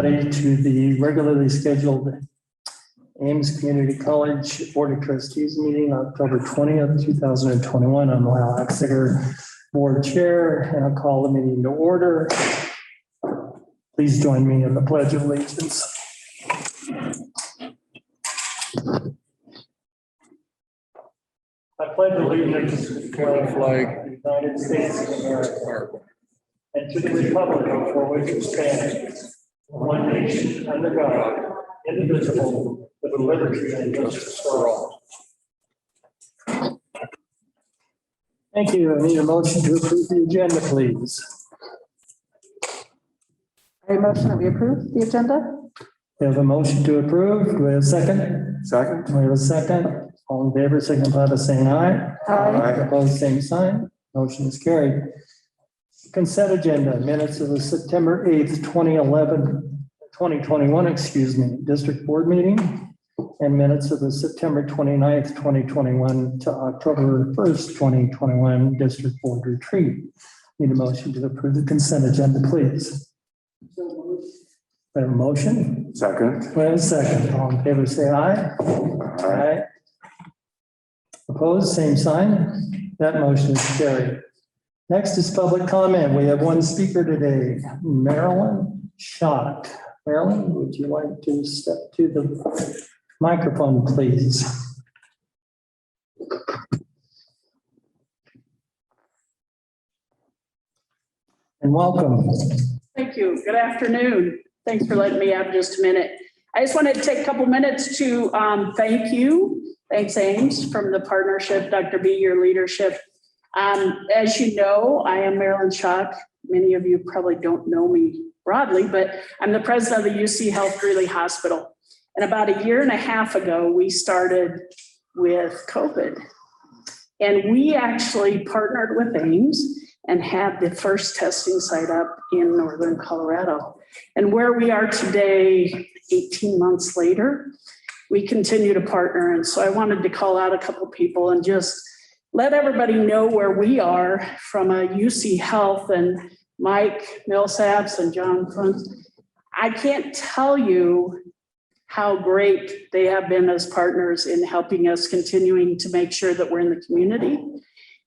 everybody to the regularly scheduled Ames Community College Board of Trustees meeting, October 20th, 2021. I'm Lyle Axiger, Board Chair, and I'll call the meeting to order. Please join me in the Pledge of Allegiance. I pledge allegiance to the flag of the United States of America and to the republic for which it stands, one nation under God, indivisible, with liberty and justice for all. Thank you. I need a motion to approve the agenda, please. A motion that we approve the agenda? We have a motion to approve. Do we have a second? Second. We have a second. All in favor, signify by saying aye. Aye. Opposed, same sign. Motion is carried. Consent agenda, minutes of the September 8th, 2021, District Board meeting, and minutes of the September 29th, 2021 to October 1st, 2021 District Board retreat. Need a motion to approve the consent agenda, please. We have a motion. Second. We have a second. All in favor, say aye. Aye. Opposed, same sign. That motion is carried. Next is public comment. We have one speaker today, Marilyn Schott. Marilyn, would you like to step to the microphone, please? And welcome. Thank you. Good afternoon. Thanks for letting me have just a minute. I just wanted to take a couple minutes to thank you. Thanks, Ames, from the partnership, Dr. B, your leadership. As you know, I am Marilyn Schott. Many of you probably don't know me broadly, but I'm the president of the UC Health Greeley Hospital. And about a year and a half ago, we started with COVID. And we actually partnered with Ames and had the first testing site up in northern Colorado. And where we are today, 18 months later, we continue to partner. And so I wanted to call out a couple people and just let everybody know where we are from a UC Health and Mike Millsaps and John Funtz. I can't tell you how great they have been as partners in helping us continuing to make sure that we're in the community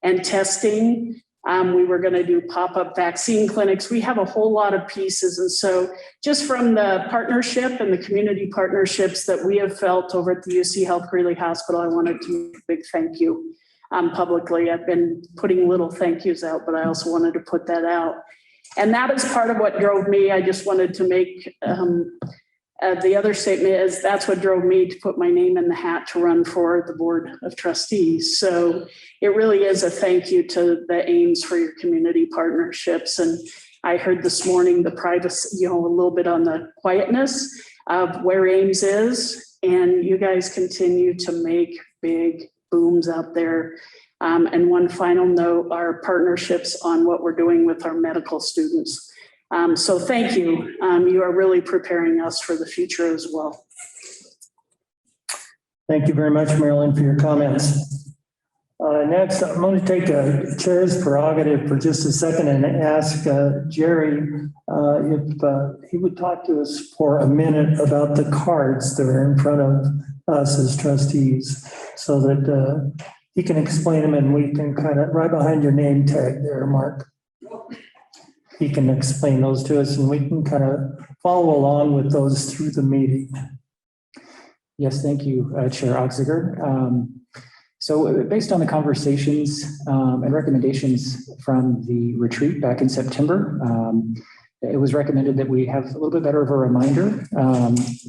and testing. We were going to do pop-up vaccine clinics. We have a whole lot of pieces. And so just from the partnership and the community partnerships that we have felt over at the UC Health Greeley Hospital, I wanted to make a big thank you publicly. I've been putting little thank yous out, but I also wanted to put that out. And that is part of what drove me. I just wanted to make the other statement is that's what drove me to put my name in the hat to run for the Board of Trustees. So it really is a thank you to the Ames for your community partnerships. And I heard this morning the privacy, a little bit on the quietness of where Ames is. And you guys continue to make big booms out there. And one final note, our partnerships on what we're doing with our medical students. So thank you. You are really preparing us for the future as well. Thank you very much, Marilyn, for your comments. Next, I'm going to take a chair's prerogative for just a second and ask Jerry if he would talk to us for a minute about the cards that are in front of us as trustees so that he can explain them and we can kind of, right behind your name tag there, Mark. He can explain those to us and we can kind of follow along with those through the meeting. Yes, thank you, Chair Oxiger. So based on the conversations and recommendations from the retreat back in September, it was recommended that we have a little bit better of a reminder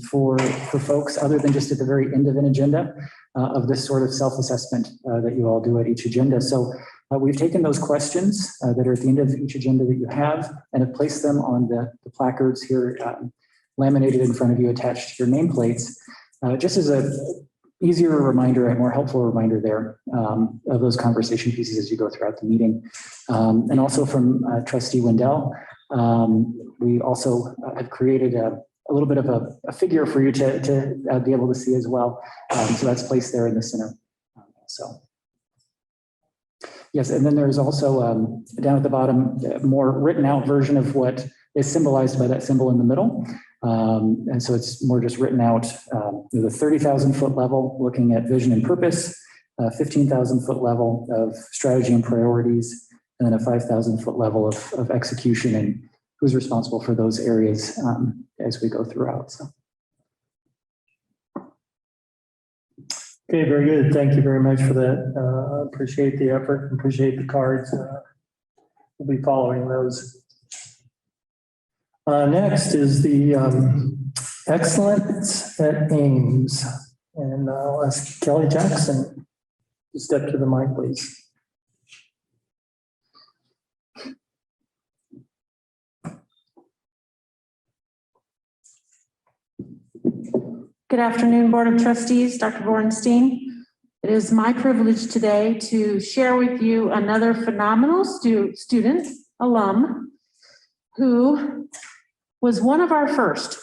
for folks other than just at the very end of an agenda of this sort of self-assessment that you all do at each agenda. So we've taken those questions that are at the end of each agenda that you have and have placed them on the placards here laminated in front of you attached to your nameplates, just as a easier reminder, a more helpful reminder there of those conversation pieces as you go throughout the meeting. And also from Trustee Wendell, we also have created a little bit of a figure for you to be able to see as well. So that's placed there in the center. So yes, and then there's also down at the bottom, a more written out version of what is symbolized by that symbol in the middle. And so it's more just written out, the 30,000-foot level, looking at vision and purpose, 15,000-foot level of strategy and priorities, and then a 5,000-foot level of execution and who's responsible for those areas as we go throughout. So. Okay, very good. Thank you very much for that. Appreciate the effort, appreciate the cards. We'll be following those. Next is the excellence at Ames. And I'll ask Kelly Jackson to step to the mic, please. Good afternoon, Board of Trustees, Dr. Borenstein. It is my privilege today to share with you another phenomenal student, alum, who was one of our first.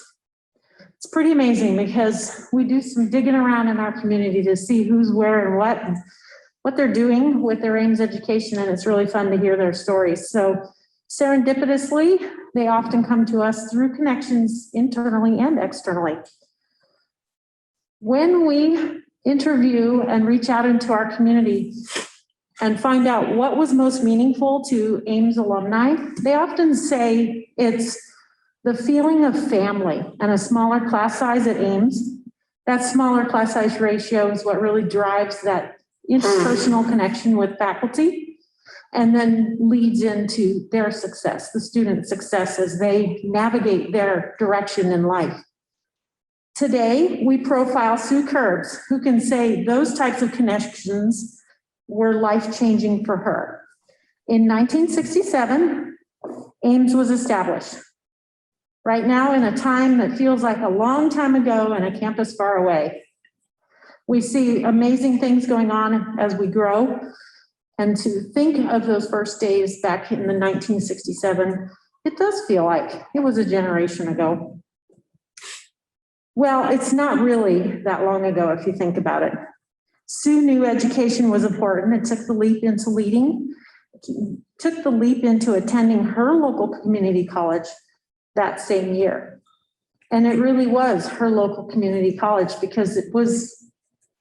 It's pretty amazing because we do some digging around in our community to see who's where and what they're doing with their Ames education, and it's really fun to hear their stories. So serendipitously, they often come to us through connections internally and externally. When we interview and reach out into our community and find out what was most meaningful to Ames alumni, they often say it's the feeling of family and a smaller class size at Ames. That smaller class size ratio is what really drives that interpersonal connection with faculty and then leads into their success, the student success as they navigate their direction in life. Today, we profile Sue Curbs, who can say those types of connections were life-changing for her. In 1967, Ames was established. Right now, in a time that feels like a long time ago and a campus far away, we see amazing things going on as we grow. And to think of those first days back in the 1967, it does feel like it was a generation ago. Well, it's not really that long ago if you think about it. Sue knew education was important. It took the leap into leading, took the leap into attending her local community college that same year. And it really was her local community college because it was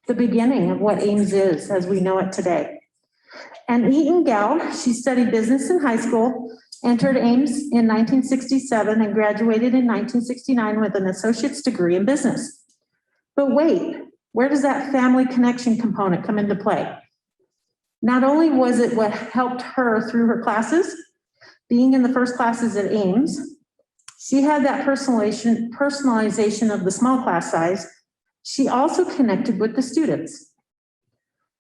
the beginning of what Ames is as we know it today. An Eton gal, she studied business in high school, entered Ames in 1967 and graduated in 1969 with an associate's degree in business. But wait, where does that family connection component come into play? Not only was it what helped her through her classes, being in the first classes at Ames, she had that personalization of the small class size. She also connected with the students.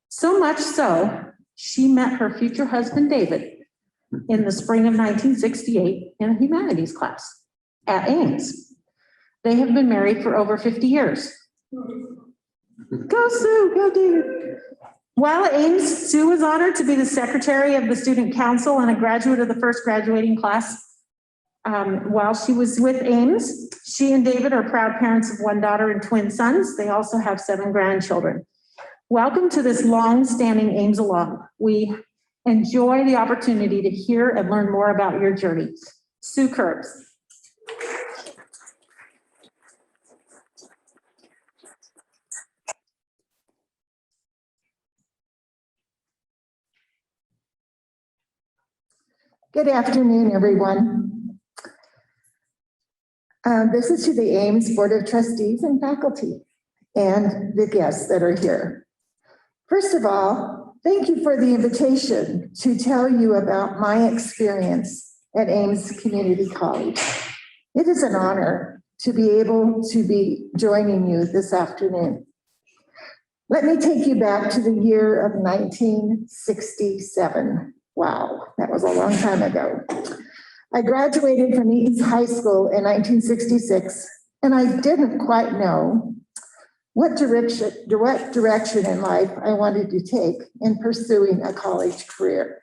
So much so, she met her future husband, David, in the spring of 1968 in a humanities class at Ames. They have been married for over 50 years. Go Sue, go David. While at Ames, Sue was honored to be the secretary of the student council and a graduate of the first graduating class. While she was with Ames, she and David are proud parents of one daughter and twin sons. They also have 7 grandchildren. Welcome to this long-standing Ames alum. We enjoy the opportunity to hear and learn more about your journey. Sue Curbs. Good afternoon, everyone. This is to the Ames Board of Trustees and faculty and the guests that are here. First of all, thank you for the invitation to tell you about my experience at Ames Community College. It is an honor to be able to be joining you this afternoon. Let me take you back to the year of 1967. Wow, that was a long time ago. I graduated from Eaton's High School in 1966, and I didn't quite know what direction in life I wanted to take in pursuing a college career.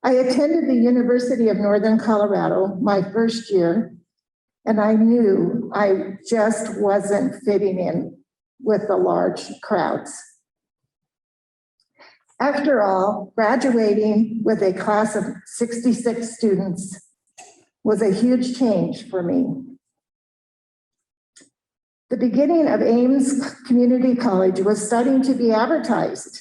I attended the University of Northern Colorado my first year, and I knew I just wasn't fitting in with the large crowds. After all, graduating with a class of 66 students was a huge change for me. The beginning of Ames Community College was starting to be advertised.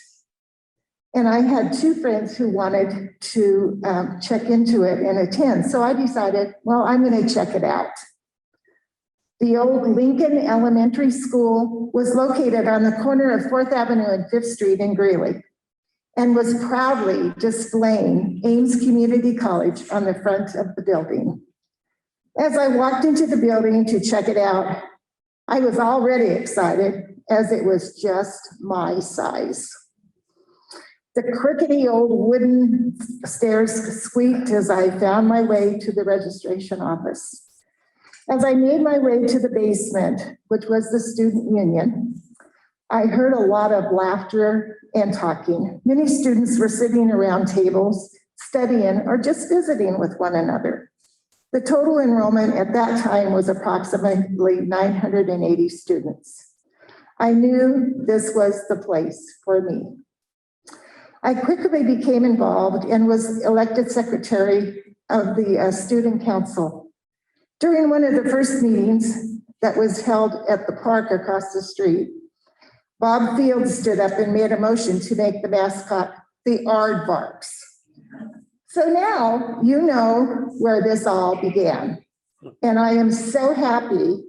And I had two friends who wanted to check into it and attend. So I decided, well, I'm going to check it out. The old Lincoln Elementary School was located on the corner of 4th Avenue and 5th Street in Greeley and was proudly displaying Ames Community College on the front of the building. As I walked into the building to check it out, I was already excited as it was just my size. The crickety old wooden stairs squeaked as I found my way to the registration office. As I made my way to the basement, which was the student union, I heard a lot of laughter and talking. Many students were sitting around tables, studying, or just visiting with one another. The total enrollment at that time was approximately 980 students. I knew this was the place for me. I quickly became involved and was elected secretary of the student council. During one of the first meetings that was held at the park across the street, Bob Fields stood up and made a motion to make the mascot the Aardvarks. So now you know where this all began. And I am so happy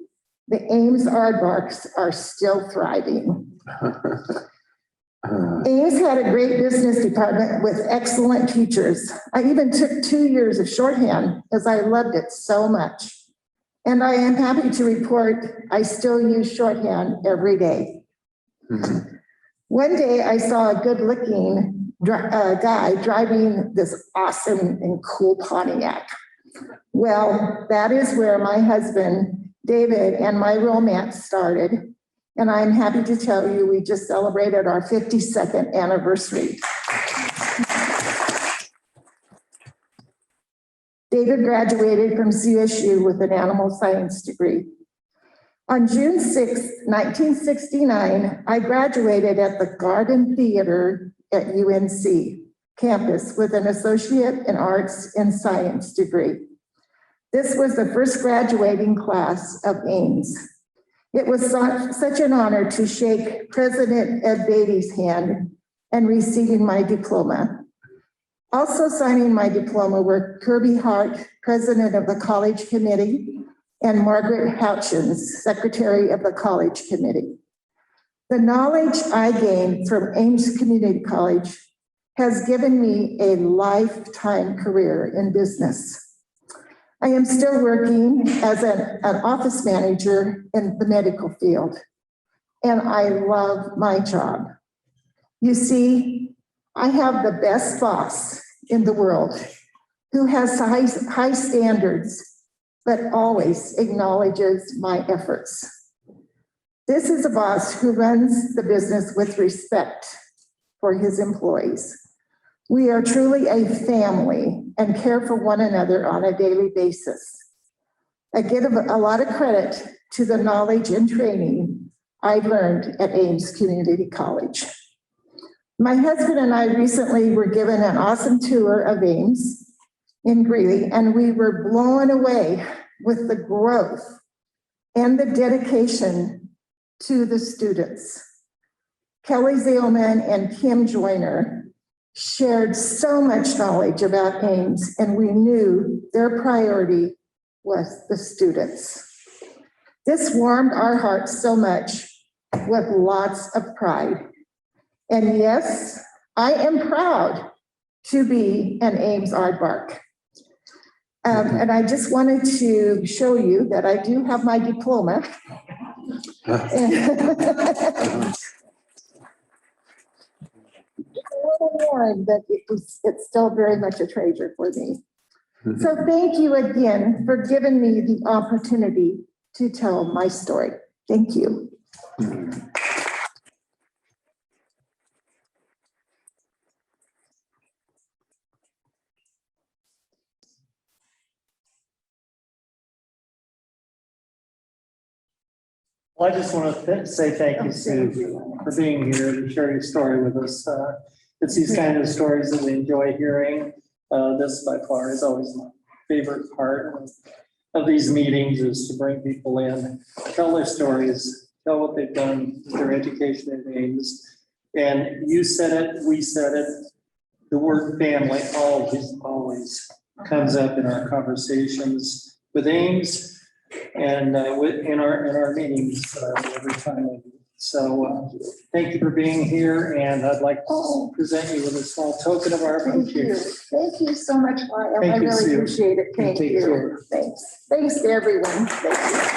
the Ames Aardvarks are still thriving. Ames had a great business department with excellent teachers. I even took 2 years of shorthand as I loved it so much. And I am happy to report I still use shorthand every day. One day I saw a good-looking guy driving this awesome and cool Pontiac. Well, that is where my husband, David, and my romance started. And I'm happy to tell you we just celebrated our 52nd anniversary. David graduated from CSU with an animal science degree. On June 6, 1969, I graduated at the Garden Theater at UNC campus with an associate in arts and science degree. This was the first graduating class of Ames. It was such an honor to shake President Ed Beatty's hand and receiving my diploma. Also signing my diploma were Kirby Hart, president of the college committee, and Margaret Houchins, secretary of the college committee. The knowledge I gained from Ames Community College has given me a lifetime career in business. I am still working as an office manager in the medical field, and I love my job. You see, I have the best boss in the world who has high standards, but always acknowledges my efforts. This is a boss who runs the business with respect for his employees. We are truly a family and care for one another on a daily basis. I give a lot of credit to the knowledge and training I learned at Ames Community College. My husband and I recently were given an awesome tour of Ames in Greeley, and we were blown away with the growth and the dedication to the students. Kelly Zaleman and Kim Joyner shared so much knowledge about Ames, and we knew their priority was the students. This warmed our hearts so much with lots of pride. And yes, I am proud to be an Ames Aardvark. And I just wanted to show you that I do have my diploma. A little worn, but it's still very much a treasure for me. So thank you again for giving me the opportunity to tell my story. Thank you. Well, I just want to say thank you, Sue, for being here and sharing your story with us. It's these kind of stories that we enjoy hearing. This by far is always my favorite part. of these meetings is to bring people in, tell their stories, tell what they've done with their education at Ames. And you said it, we said it, the word family always comes up in our conversations with Ames and in our meetings every time. So thank you for being here, and I'd like to present you with a small token of our Thank you. appreciation. Thank you so much, Lyle. Thank I you, really Sue. appreciate it. Thank Take you. care. Thanks. Thanks to everyone. Thank you.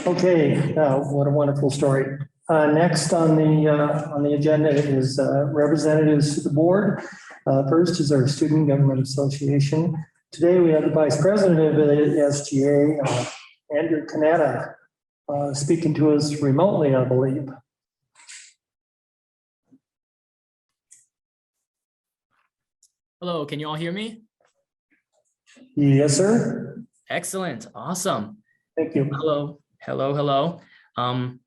Okay, what a wonderful story. Next on the agenda is representatives to the board. First is our Student Government Association. Today we have the Vice President of the SGA, Andrew Canetta, speaking to us remotely, I believe. Hello, can you all hear me? Yes, sir. Excellent, awesome. Thank you. Hello. I'm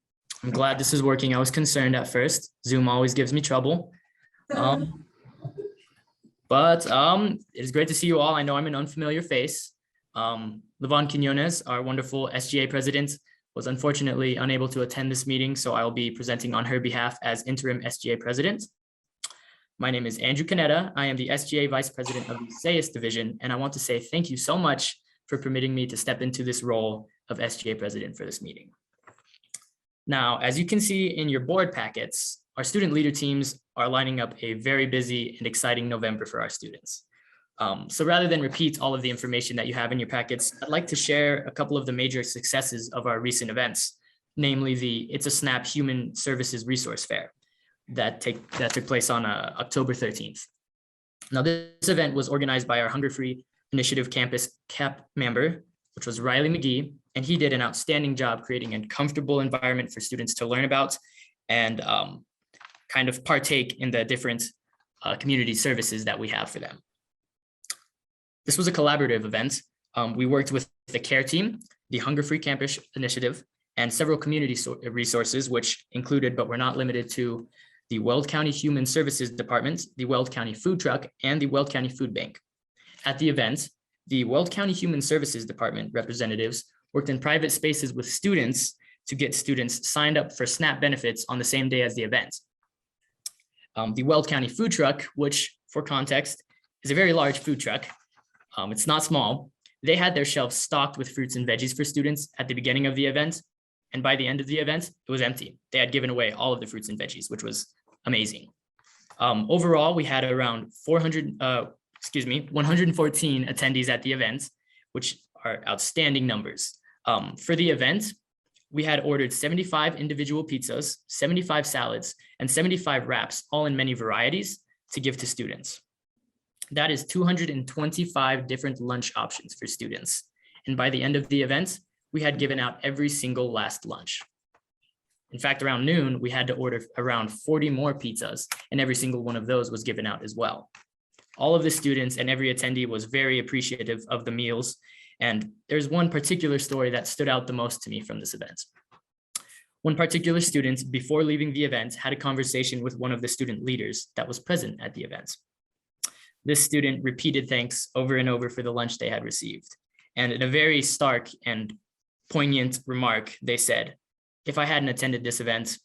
glad this is working. I was concerned at first. Zoom always gives me trouble. But it is great to see you all. I know I'm an unfamiliar face. Levon Quinones, our wonderful SGA president, was unfortunately unable to attend this meeting, so I will be presenting on her behalf as interim SGA president. My name is Andrew Canetta. I am the SGA vice president of the SAIS division, and I want to say thank you so much for permitting me to step into this role of SGA president for this meeting. Now, as you can see in your board packets, our student leader teams are lining up a very busy and exciting November for our students. So rather than repeat all of the information that you have in your packets, I'd like to share a couple of the major successes of our recent events, namely the It's a Snap Human Services Resource Fair that took place on October 13th. Now, this event was organized by our Hunger Free Initiative Campus CAP member, which was Riley McGee, and he did an outstanding job creating a comfortable environment for students to learn about and kind of partake in the different community services that we have for them. This was a collaborative event. We worked with the CARE team, the Hunger Free Campus Initiative, and several community resources, which included, but were not limited to, the Weld County Human Services Department, the Weld County Food Truck, and the Weld County Food Bank. At the event, the Weld County Human Services Department representatives worked in private spaces with students to get students signed up for SNAP benefits on the same day as the event. The Weld County Food Truck, which for context is a very large food truck, it's not small. They had their shelves stocked with fruits and veggies for students at the beginning of the event. And by the end of the event, it was empty. They had given away all of the fruits and veggies, which was amazing. Overall, we had around 114 attendees at the event, which are outstanding numbers. For the event, we had ordered 75 individual pizzas, 75 salads, and 75 wraps, all in many varieties to give to students. That is 225 different lunch options for students. And by the end of the event, we had given out every single last lunch. In fact, around noon, we had to order around 40 more pizzas, and every single one of those was given out as well. All of the students and every attendee was very appreciative of the meals. And there's one particular story that stood out the most to me from this event. One particular student, before leaving the event, had a conversation with one of the student leaders that was present at the event. This student repeated thanks over and over for the lunch they had received. And in a very stark and poignant remark, they said, "If I hadn't attended this event,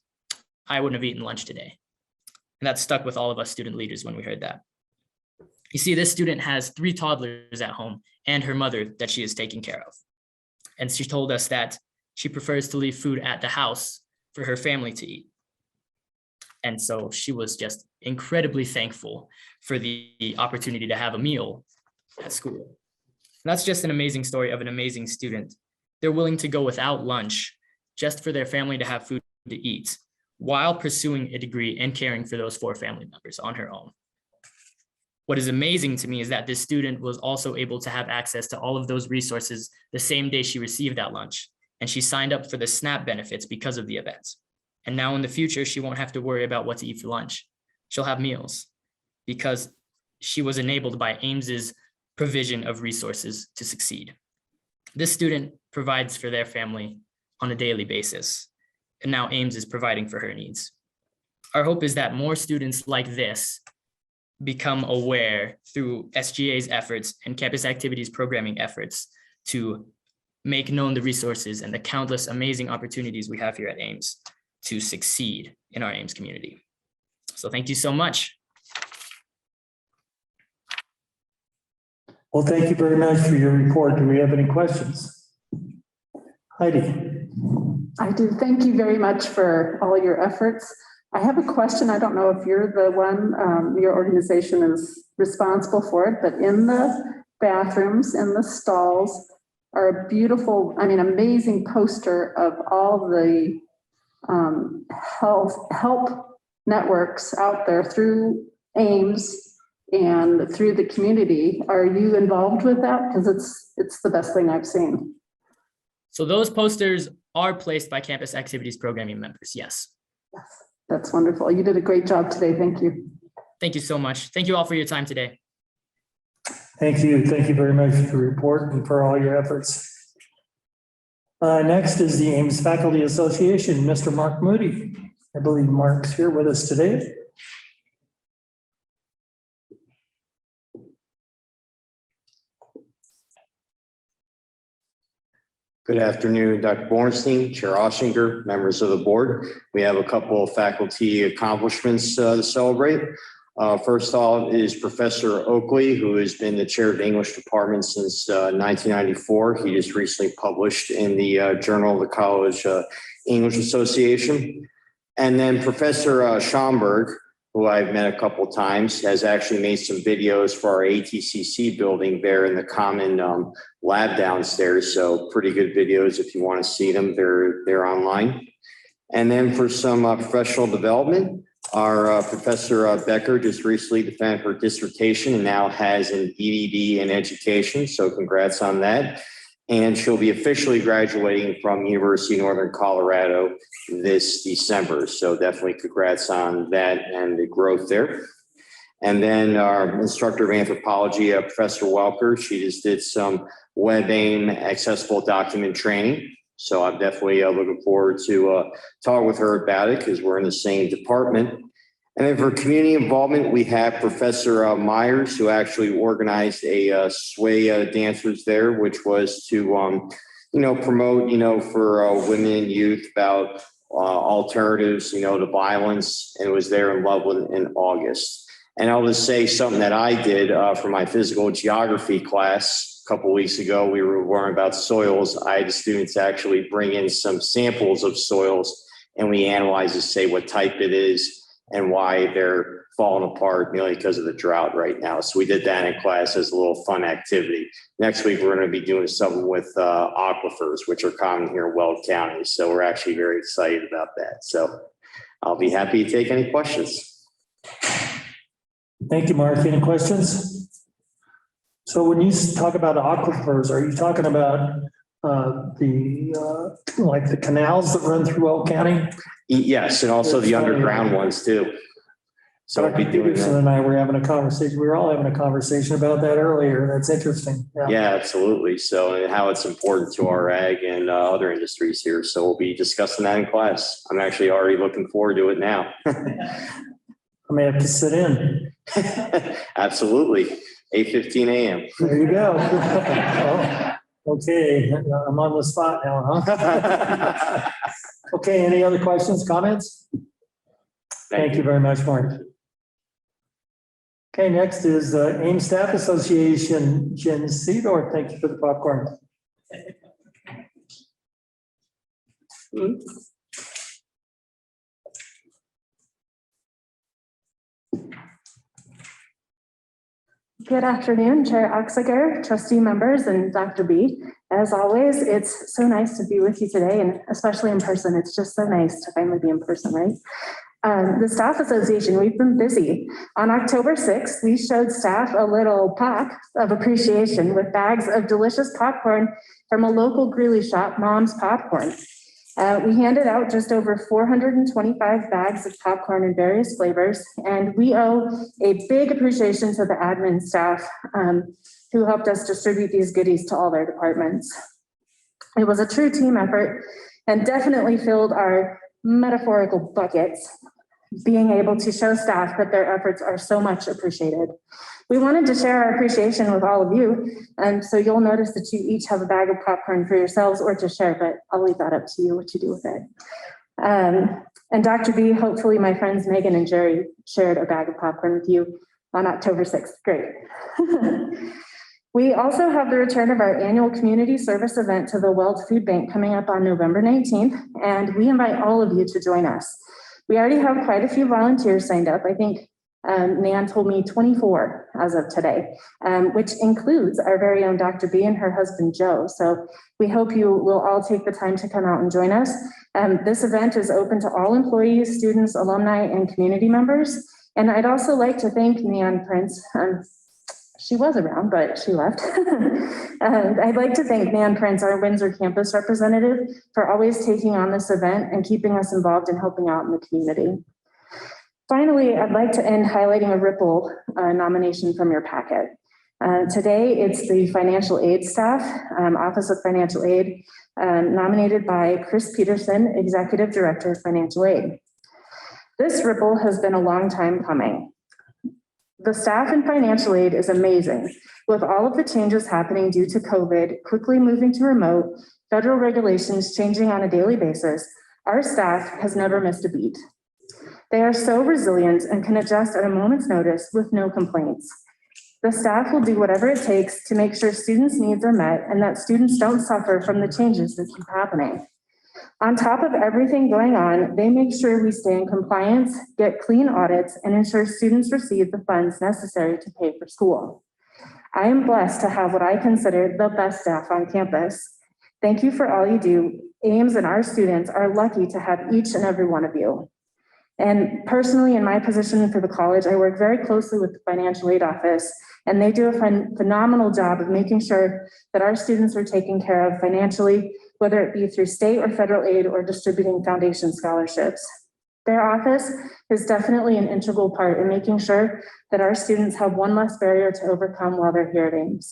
I wouldn't have eaten lunch today." And that stuck with all of us student leaders when we heard that. You see, this student has 3 toddlers at home and her mother that she is taking care of. And she told us that she prefers to leave food at the house for her family to eat. And so she was just incredibly thankful for the opportunity to have a meal at school. And that's just an amazing story of an amazing student. They're willing to go without lunch just for their family to have food to eat while pursuing a degree and caring for those 4 family members on her own. What is amazing to me is that this student was also able to have access to all of those resources the same day she received that lunch. And she signed up for the SNAP benefits because of the event. And now in the future, she won't have to worry about what to eat for lunch. She'll have meals because she was enabled by Ames's provision of resources to succeed. This student provides for their family on a daily basis, and now Ames is providing for her needs. Our hope is that more students like this become aware through SGA's efforts and campus activities programming efforts to make known the resources and the countless amazing opportunities we have here at Ames to succeed in our Ames community. So thank you so much. Well, thank you very much for your report. Do we have any questions? Heidi. I do. Thank you very much for all your efforts. I have a question. I don't know if you're the one, your organization is responsible for it, but in the bathrooms, in the stalls, are a beautiful, amazing poster of all the help networks out there through Ames and through the community. Are you involved with that? Because it's the best thing I've seen. So those posters are placed by campus activities programming members, yes. Yes, that's wonderful. You did a great job today. Thank you. Thank you so much. Thank you all for your time today. Thank you. Thank you very much for the report and for all your efforts. Next is the Ames Faculty Association, Mr. Mark Moody. I believe Mark's here with us today. Good afternoon, Dr. Bornstein, Chair Oshinger, members of the board. We have a couple of faculty accomplishments to celebrate. First off is Professor Oakley, who has been the chair of the English department since 1994. He just recently published in the Journal of the College English Association. And then Professor Schomburg, who I've met a couple of times, has actually made some videos for our ATCC building there in the common lab downstairs. So pretty good videos if you want to see them. They're online. And then for some professional development, our Professor Becker just recently defended her dissertation and now has an EDD in education. So congrats on that. And she'll be officially graduating from University of Northern Colorado this December. So definitely congrats on that and the growth there. And then our instructor of anthropology, Professor Welker, she just did some WebAIM accessible document training. So I'm definitely looking forward to talk with her about it because we're in the same department. And then for community involvement, we have Professor Myers, who actually organized a sway dancers there, which was to, promote, for women and youth about alternatives, to violence, and it was there in Loveland in August. And I'll just say something that I did for my physical geography class a couple of weeks ago. We were learning about soils. I had the students actually bring in some samples of soils, and we analyzed to say what type it is and why they're falling apart merely because of the drought right now. So we did that in class as a little fun activity. Next week, we're going to be doing something with aquifers, which are common here in Weld County. So we're actually very excited about that. So I'll be happy to take any questions. Thank you, Mark. Any questions? So when you talk about aquifers, are you talking about the canals that run through Weld County? Yes, and also the underground ones too. So Dr. Peterson and I were having a conversation. We were all having a conversation about that earlier. That's interesting. Yeah, absolutely. So and how it's important to our ag and other industries here. So we'll be discussing that in class. I'm actually already looking forward to it now. I may have to sit in. Absolutely. 8:15 a.m. There you go. Oh, okay, I'm on the spot now, huh? Okay, any other questions, comments? Thank you very much, Mark. Okay, next is Ames Staff Association, Jen Cedar. Thank you for the popcorn. Good afternoon, Chair Oxiger, trustee members, and Dr. B. As always, it's so nice to be with you today, and especially in person. It's just so nice to finally be in person, right? The Staff Association, we've been busy. On October 6th, we showed staff a little pack of appreciation with bags of delicious popcorn from a local Greeley shop, Mom's Popcorn. We handed out just over 425 bags of popcorn in various flavors, and we owe a big appreciation to the admin staff who helped us distribute these goodies to all their departments. It was a true team effort and definitely filled our metaphorical buckets, being able to show staff that their efforts are so much appreciated. We wanted to share our appreciation with all of you, and so you'll notice that you each have a bag of popcorn for yourselves or to share, but I'll leave that up to you what you do with it. And Dr. B, hopefully my friends Megan and Jerry shared a bag of popcorn with you on October 6th. Great. We also have the return of our annual community service event to the Weld Food Bank coming up on November 19th, and we invite all of you to join us. We already have quite a few volunteers signed up. I think Nan told me 24 as of today, which includes our very own Dr. B and her husband, Joe. So we hope you will all take the time to come out and join us. This event is open to all employees, students, alumni, and community members. And I'd also like to thank Nan Prince. She was around, but she left. And I'd like to thank Nan Prince, our Windsor campus representative, for always taking on this event and keeping us involved and helping out in the community. Finally, I'd like to end highlighting a Ripple nomination from your packet. Today, it's the financial aid staff, Office of Financial Aid, nominated by Chris Peterson, Executive Director of Financial Aid. This Ripple has been a long time coming. The staff in financial aid is amazing. With all of the changes happening due to COVID, quickly moving to remote, federal regulations changing on a daily basis, our staff has never missed a beat. They are so resilient and can adjust at a moment's notice with no complaints. The staff will do whatever it takes to make sure students' needs are met and that students don't suffer from the changes that keep happening. On top of everything going on, they make sure we stay in compliance, get clean audits, and ensure students receive the funds necessary to pay for school. I am blessed to have what I consider the best staff on campus. Thank you for all you do. Ames and our students are lucky to have each and every one of you. And personally, in my position for the college, I work very closely with the financial aid office, and they do a phenomenal job of making sure that our students are taken care of financially, whether it be through state or federal aid or distributing foundation scholarships. Their office is definitely an integral part in making sure that our students have one less barrier to overcome while they're here at Ames.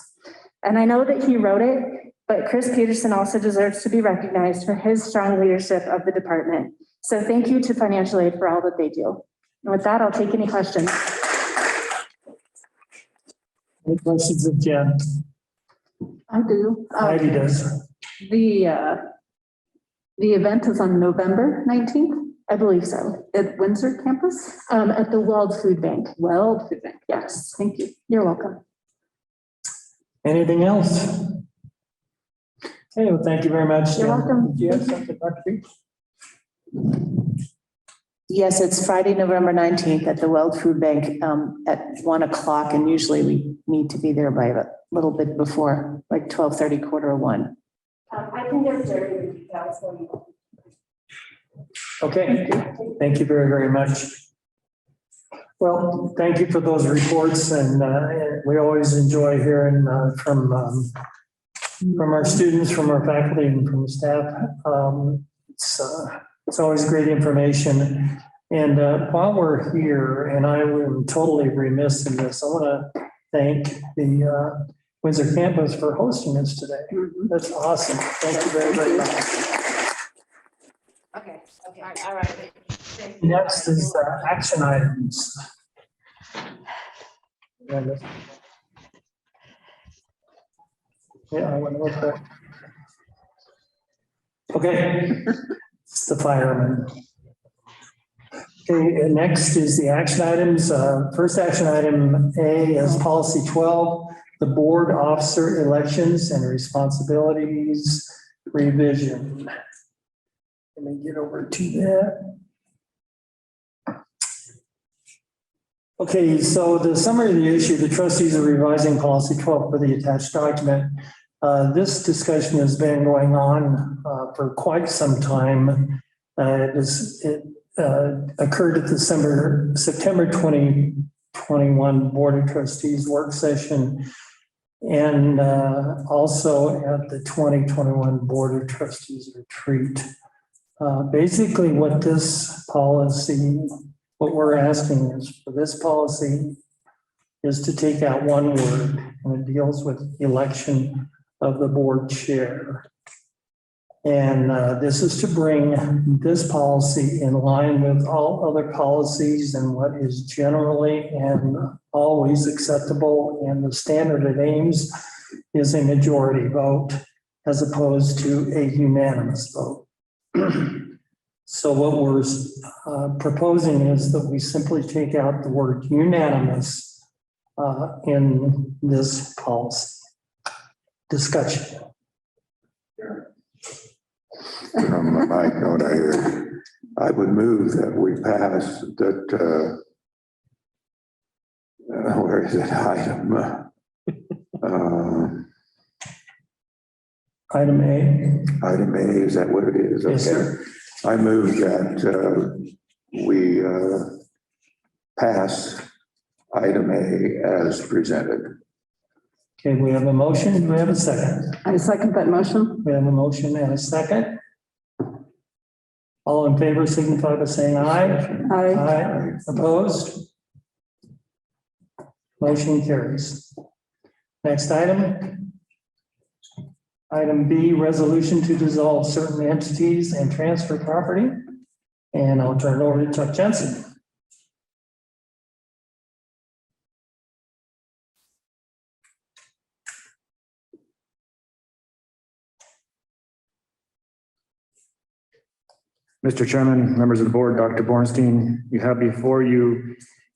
And I know that he wrote it, but Chris Peterson also deserves to be recognized for his strong leadership of the department. So thank you to financial aid for all that they do. And with that, I'll take any questions. Any questions of Jen? I do. Heidi does. The event is on November 19th, I believe so. at Windsor campus? At the Weld Food Bank. Weld Food Bank. Yes. Thank you. You're welcome. Anything else? Okay, well, thank you very much. You're welcome. Do you have something, Dr. B? Yes, it's Friday, November 19th at the Weld Food Bank at 1 o'clock. And usually we need to be there by a little bit before, like 12:30, 1:45. I can give Jerry the details. Okay, thank you very, very much. Well, thank you for those reports, and we always enjoy hearing from our students, from our faculty, and from the staff. It's always great information. And while we're here, and I am totally remiss in this, I want to thank the Windsor campus for hosting us today. That's awesome. Thank you very, very much. Okay, all right. Next is action items. Yeah, I want to look at. Okay, it's the fireman. Okay, next is the action items. First action item A is policy 12, the board officer elections and responsibilities revision. Let me get over to that. Okay, so the summary of the issue, the trustees are revising policy 12 for the attached document. This discussion has been going on for quite some time. It occurred at the September 2021 Board of Trustees work session, and also at the 2021 Board of Trustees retreat. Basically, what this policy, what we're asking is for this policy is to take out one word, and it deals with election of the board chair. And this is to bring this policy in line with all other policies and what is generally and always acceptable. And the standard it aims is a majority vote as opposed to a unanimous vote. So what we're proposing is that we simply take out the word unanimous in this policy discussion. From my note, I would move that we pass that, where is it, Item A. Item A, is that what it is? Yes, Okay. sir. I move that we pass item A as presented. Okay, we have a motion. Do we have a second? I second that motion. We have a motion and a second. All in favor signify by saying aye. Aye. Aye. Opposed? Motion carries. Next item. Item B, resolution to dissolve certain entities and transfer property. And I'll turn it over to Chuck Jensen. Mr. Chairman, members of the board, Dr. Bornstein, you have before you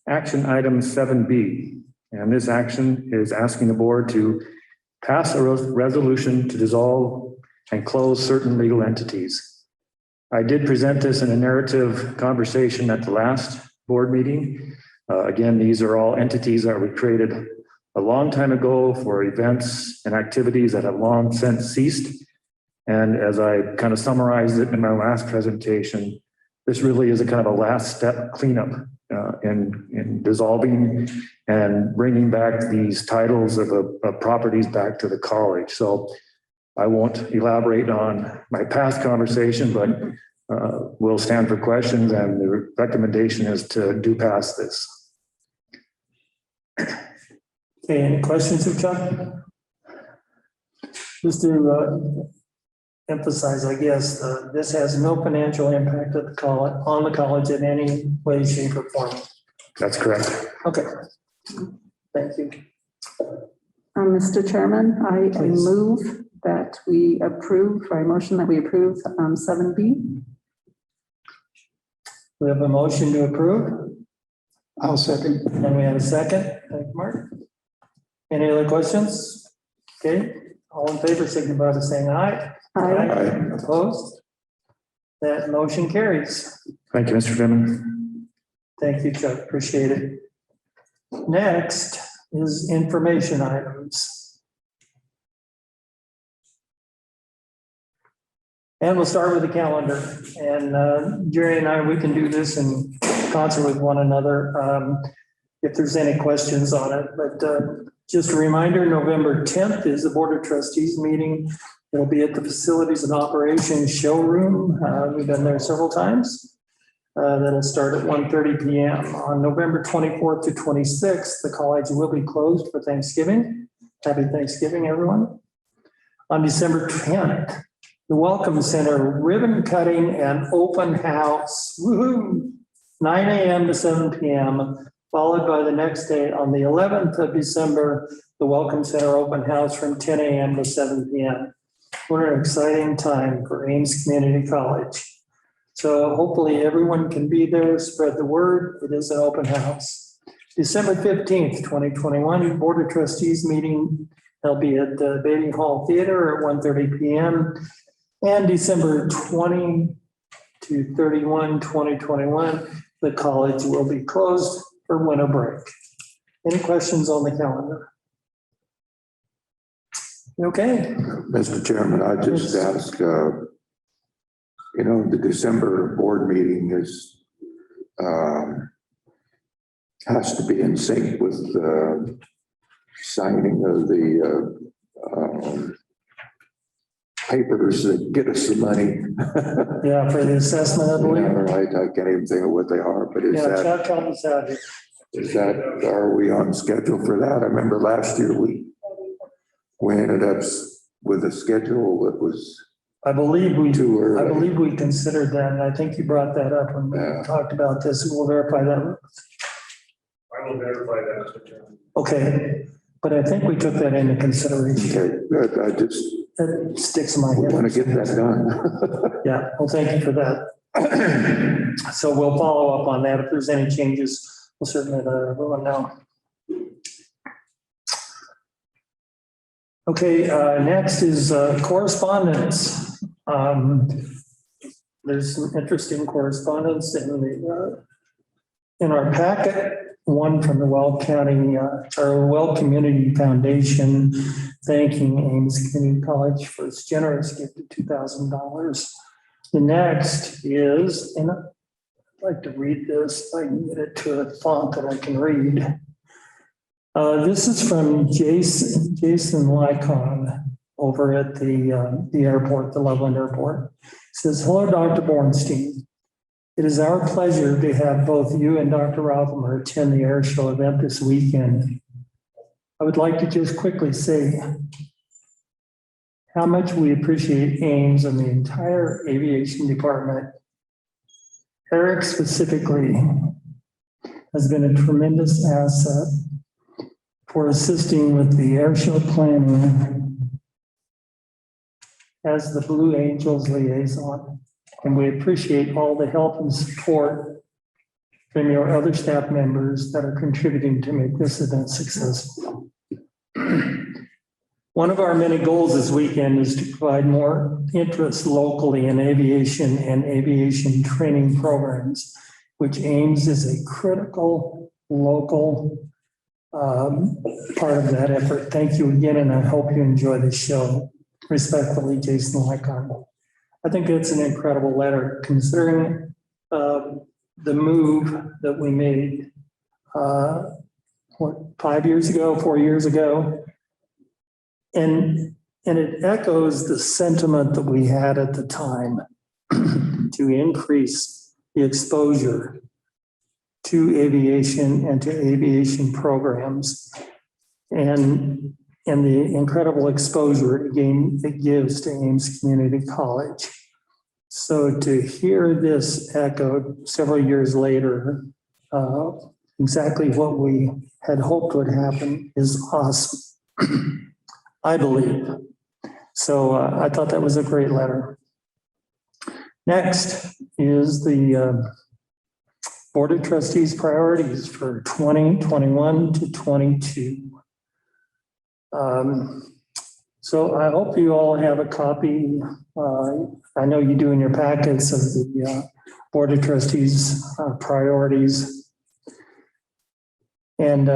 action item 7B. And this action is asking the board to pass a resolution to dissolve and close certain legal entities. I did present this in a narrative conversation at the last board meeting. Again, these are all entities that were created a long time ago for events and activities that have long since ceased. And as I kind of summarized it in my last presentation, this really is a kind of a last step cleanup in dissolving and bringing back these titles of properties back to the college. So I won't elaborate on my past conversation, but we'll stand for questions, and the recommendation is to do pass this. Okay, any questions of Chuck? Just to emphasize, I guess, this has no financial impact at the college, on the college in any way, shape, or form. That's correct. Okay, thank you. Mr. Chairman, I Please. move that we approve, or a motion that we approve 7B. We have a motion to approve, I'll second. and we have a second. Thank you, Mark. Any other questions? Okay, all in favor, signify by saying aye. Aye. Opposed? That motion carries. Thank you, Mr. Chairman. Thank you, Chuck. Appreciate it. Next is information items. And we'll start with the calendar. And Jerry and I, we can do this in concert with one another if there's any questions on it. But just a reminder, November 10th is the Board of Trustees meeting. It'll be at the Facilities and Operations Showroom. We've been there several times. That'll start at 1:30 p.m. On November 24th to 26th, the college will be closed for Thanksgiving. Happy Thanksgiving, everyone. On December 10th, the Welcome Center ribbon cutting and open house, woohoo, 9 a.m. to 7 p.m., followed by the next day on the 11th of December, the Welcome Center open house from 10 a.m. to 7 p.m. What an exciting time for Ames Community College. So hopefully everyone can be there, spread the word. It is an open house. December 15th, 2021, Board of Trustees meeting. They'll be at the Beatty Hall Theater at 1:30 p.m. And December 20 to 31, 2021, the college will be closed for winter break. Any questions on the calendar? Okay. Mr. Chairman, I just ask, the December board meeting is, has to be in sync with the signing of the papers that get us the money. Yeah, for the assessment, I believe. Yeah, I can't even think of what they are, but is Yeah, that, Chuck, help us out here. are we on schedule for that? I remember last year we ended up with a schedule that was I believe we too early. I believe we considered that, and I think you brought that up when we talked about this, and we'll verify that. I will verify that, Mr. Chairman. Okay, but I think we took that into consideration. Okay, good. I just That sticks in my head. want to get that done. Yeah, well, thank you for that. So we'll follow up on that. If there's any changes, we'll certainly let everyone know. Okay, next is correspondence. There's some interesting correspondence in our packet. One from the Weld County, or Weld Community Foundation, thanking Ames Community College for its generous gift of $2,000. The next is, and I'd like to read this, if I can get it to a font that I can read. This is from Jason Lycon over at the airport, the Loveland Airport. It says, hello, Dr. Bornstein. It is our pleasure to have both you and Dr. Rothelmer attend the air show event this weekend. I would like to just quickly say how much we appreciate Ames and the entire aviation department. Eric specifically has been a tremendous asset for assisting with the air show planning as the Blue Angels liaison. And we appreciate all the help and support from your other staff members that are contributing to make this event successful. One of our many goals this weekend is to provide more interest locally in aviation and aviation training programs, which Ames is a critical local part of that effort. Thank you again, and I hope you enjoy the show. Respectfully, Jason Lycon. I think it's an incredible letter, considering the move that we made, 4 years ago? And it echoes the sentiment that we had at the time to increase the exposure to aviation and to aviation programs, and the incredible exposure again it gives to Ames Community College. So to hear this echoed several years later, exactly what we had hoped would happen is awesome, I believe. So I thought that was a great letter. Next is the Board of Trustees priorities for 2021 to 22. So I hope you all have a copy. I know you do in your packets of the Board of Trustees priorities. And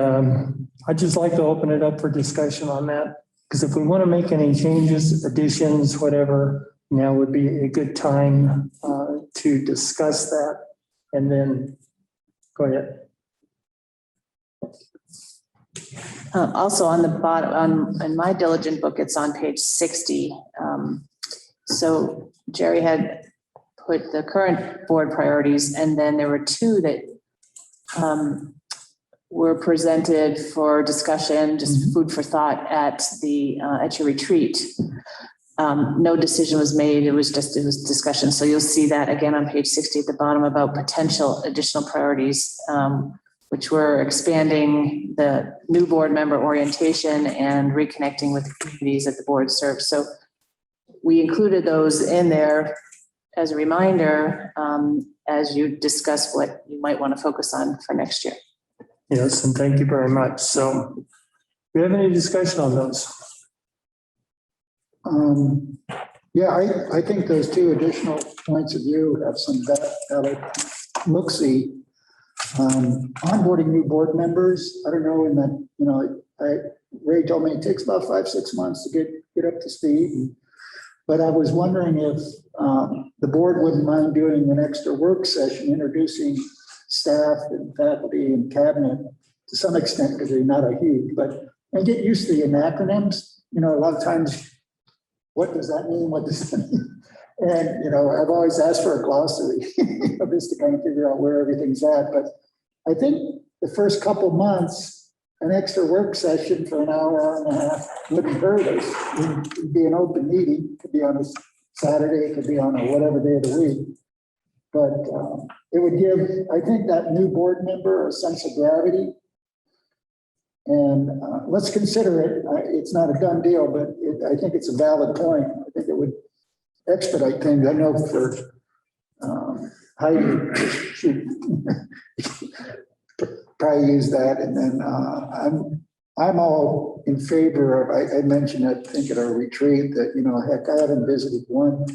I'd just like to open it up for discussion on that, because if we want to make any changes, additions, whatever, now would be a good time to discuss that. And then go ahead. Also on the bottom, in my diligent book, it's on page 60. So Jerry had put the current board priorities, and then there were two that were presented for discussion, just food for thought at your retreat. No decision was made. It was discussion. So you'll see that again on page 60 at the bottom about potential additional priorities, which were expanding the new board member orientation and reconnecting with the communities that the board serves. So we included those in there as a reminder as you discuss what you might want to focus on for next year. Yes, and thank you very much. So do you have any discussion on those? Yeah, I think those two additional points of view have some valid look-see. Onboarding new board members, I don't know, in that, Ray told me it takes about 5-6 months to get up to speed. But I was wondering if the board wouldn't mind doing an extra work session, introducing staff and faculty and cabinet to some extent, because they're not a huge, and get used to the acronyms. A lot of times what does that mean? What does that mean? And, you know, I've always asked for a glossary of this to kind of figure out where everything's at. But I think the first couple months, an extra work session for an hour, hour and a half wouldn't hurt us. It'd be an open meeting, it could be on a Saturday, it could be on a whatever day of the week. But it would give, I think, that new board member a sense of gravity. And let's consider it. It's not a done deal, but I think it's a valid point. I think it would expedite things. I know for Heidi, she probably use that. And then I'm all in favor of, I mentioned, I think at our retreat that, you know, heck, I haven't visited one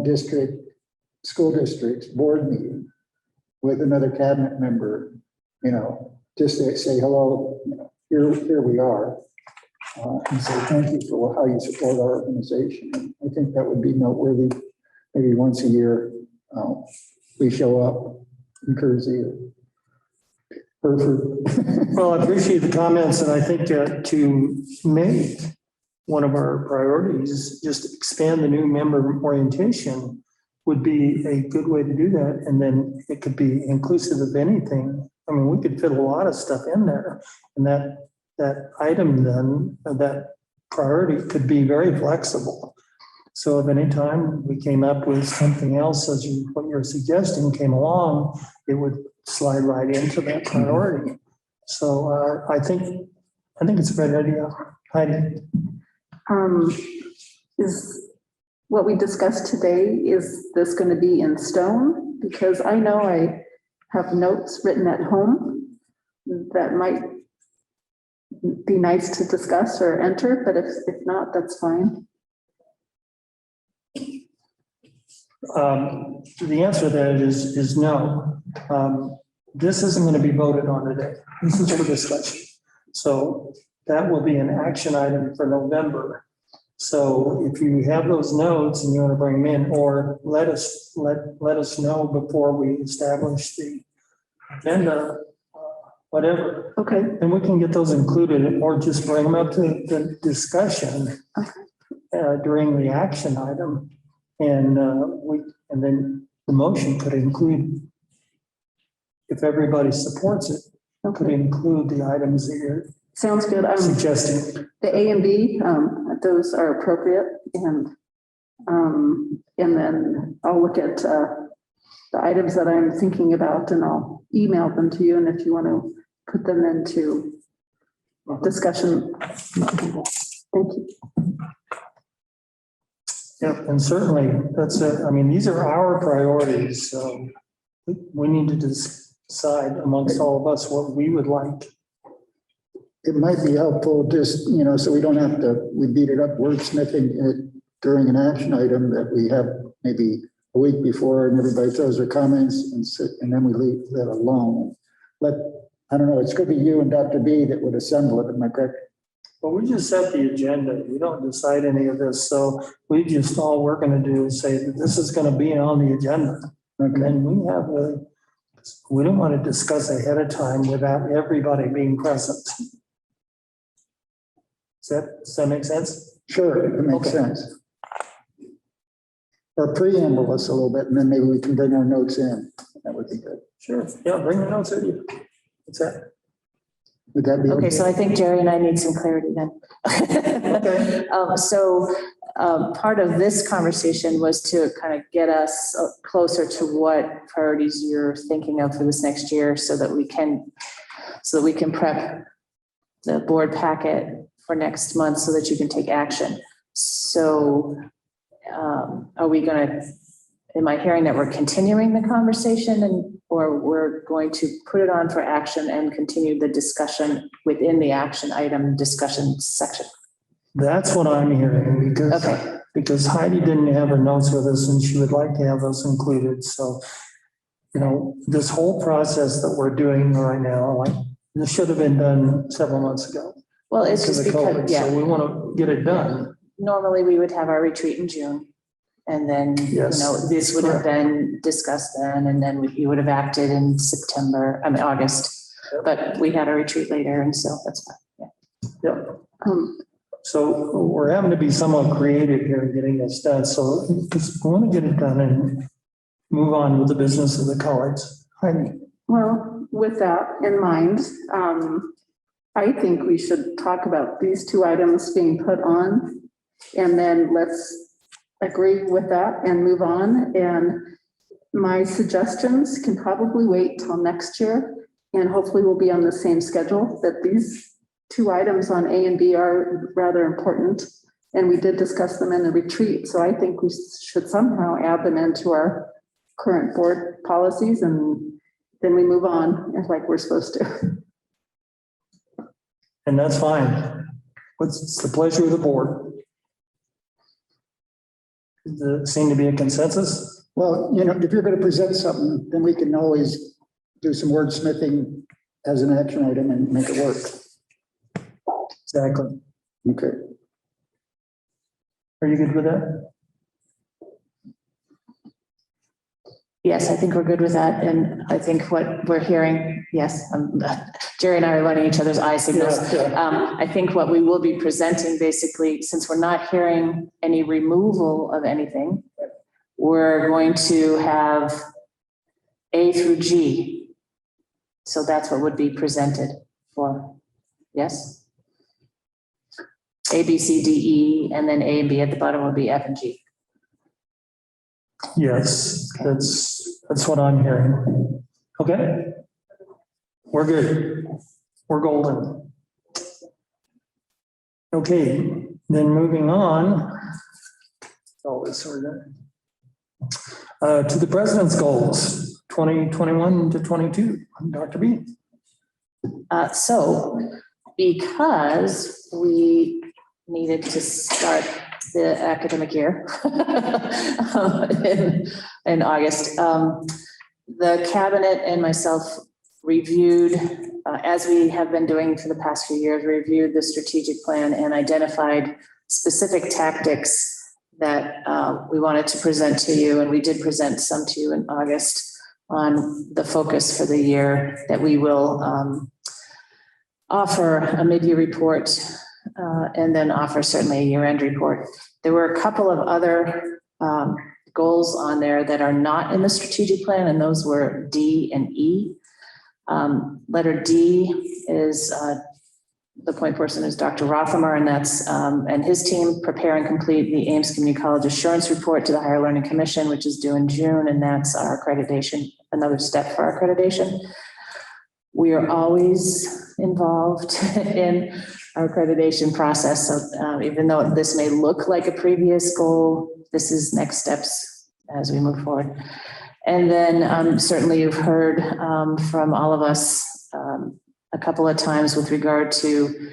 district, school district's board meeting with another cabinet member, you know, just to say hello, you know, here we are. And say thank you for how you support our organization. And I think that would be noteworthy. Maybe once a year, we show up in Kersey or Hereford. Well, I appreciate the comments, and I think to make one of our priorities, just expand the new member orientation would be a good way to do that. And then it could be inclusive of anything. I mean, we could fit a lot of stuff in there, and that item then, that priority could be very flexible. So if any time we came up with something else, as what you're suggesting came along, it would slide right into that priority. So I think it's a great idea. Heidi. Is what we discussed today, is this going to be in stone? Because I know I have notes written at home that might be nice to discuss or enter, but if not, that's fine. The answer to that is no. This isn't going to be voted on today. This is for discussion. So that will be an action item for November. So if you have those notes and you want to bring them in, or let us know before we establish the agenda, whatever. Okay. And we can get those included, or just bring them up to the discussion during the action item. And then the motion could include, if everybody supports it, could include the items that you're sounds good. Suggesting. The A and B, those are appropriate, and then I'll look at the items that I'm thinking about, and I'll email them to you. And if you want to put them into discussion, thank you. Yeah, and certainly that's it. I mean, these are our priorities, so we need to decide amongst all of us what we would like. It might be helpful just, you know, so we don't have to, we beat it up wordsmithing it during an action item, that we have maybe a week before and everybody throws their comments and then we leave that alone. I don't know, it's going to be you and Dr. B that would assemble it, am I correct? Well, we just set the agenda. We don't decide any of this. So we just, all we're going to do is say that this is going to be on the agenda. Okay. And we don't want to discuss ahead of time without everybody being present. Does that make sense? Sure, it makes sense. Or preamble us a little bit, and then maybe we can bring our notes in. That would be good. Sure. Yeah, bring the notes with you. What's that? Would that be Okay, so I think Jerry and I need some clarity then. Okay. Part of this conversation was to kind of get us closer to what priorities you're thinking of for this next year, so that we can prep the board packet for next month so that you can take action. So are we going to, am I hearing that we're continuing the conversation, or we're going to put it on for action and continue the discussion within the action item discussion section? That's what I'm hearing, because Heidi didn't have her notes with us and she would like to have those included. So, you know, this whole process that we're doing right now, this should have been done several months ago. Well, it's just because, So we want to get it done. Normally we would have our retreat in June. And then, this would have been discussed then, and then you would have acted in August. But we had a retreat later, and so that's fine. Yeah. So we're having to be somewhat creative here in getting this done. So just want to get it done and move on with the business of the college. Well, with that in mind, I think we should talk about these two items being put on, and then let's agree with that and move on. And my suggestions can probably wait till next year, and hopefully we'll be on the same schedule, that these two items on A and B are rather important. And we did discuss them in the retreat. So I think we should somehow add them into our current board policies, and then we move on like we're supposed to. And that's fine. What's the pleasure of the board? Does there seem to be a consensus? Well, you know, if you're going to present something, then we can always do some wordsmithing as an action item and make it work. Exactly. Okay. Are you good with that? Yes, I think we're good with that. And I think what we're hearing, yes, Jerry and I are letting each other's eye signals. I think what we will be presenting basically, since we're not hearing any removal of anything, we're going to have A through G. So that's what would be presented for, yes? A, B, C, D, E, and then A and B at the bottom would be F and G. Yes, that's what I'm hearing. Okay. We're good. We're golden. Okay, then moving on. All this sort of to the president's goals, 2021 to 22. Dr. B. So because we needed to start the academic year in August, the cabinet and myself reviewed, as we have been doing for the past few years, reviewed the strategic plan and identified specific tactics that we wanted to present to you. And we did present some to you in August on the focus for the year, that we will offer a mid-year report and then offer certainly a year-end report. There were a couple of other goals on there that are not in the strategic plan, and those were D and E. Letter D is the point person is Dr. Rothamer, and that's and his team prepare and complete the Ames Community College Assurance Report to the Higher Learning Commission, which is due in June, and that's our accreditation, another step for our accreditation. We are always involved in our accreditation process. So even though this may look like a previous goal, this is next steps as we move forward. And then certainly you've heard from all of us a couple of times with regard to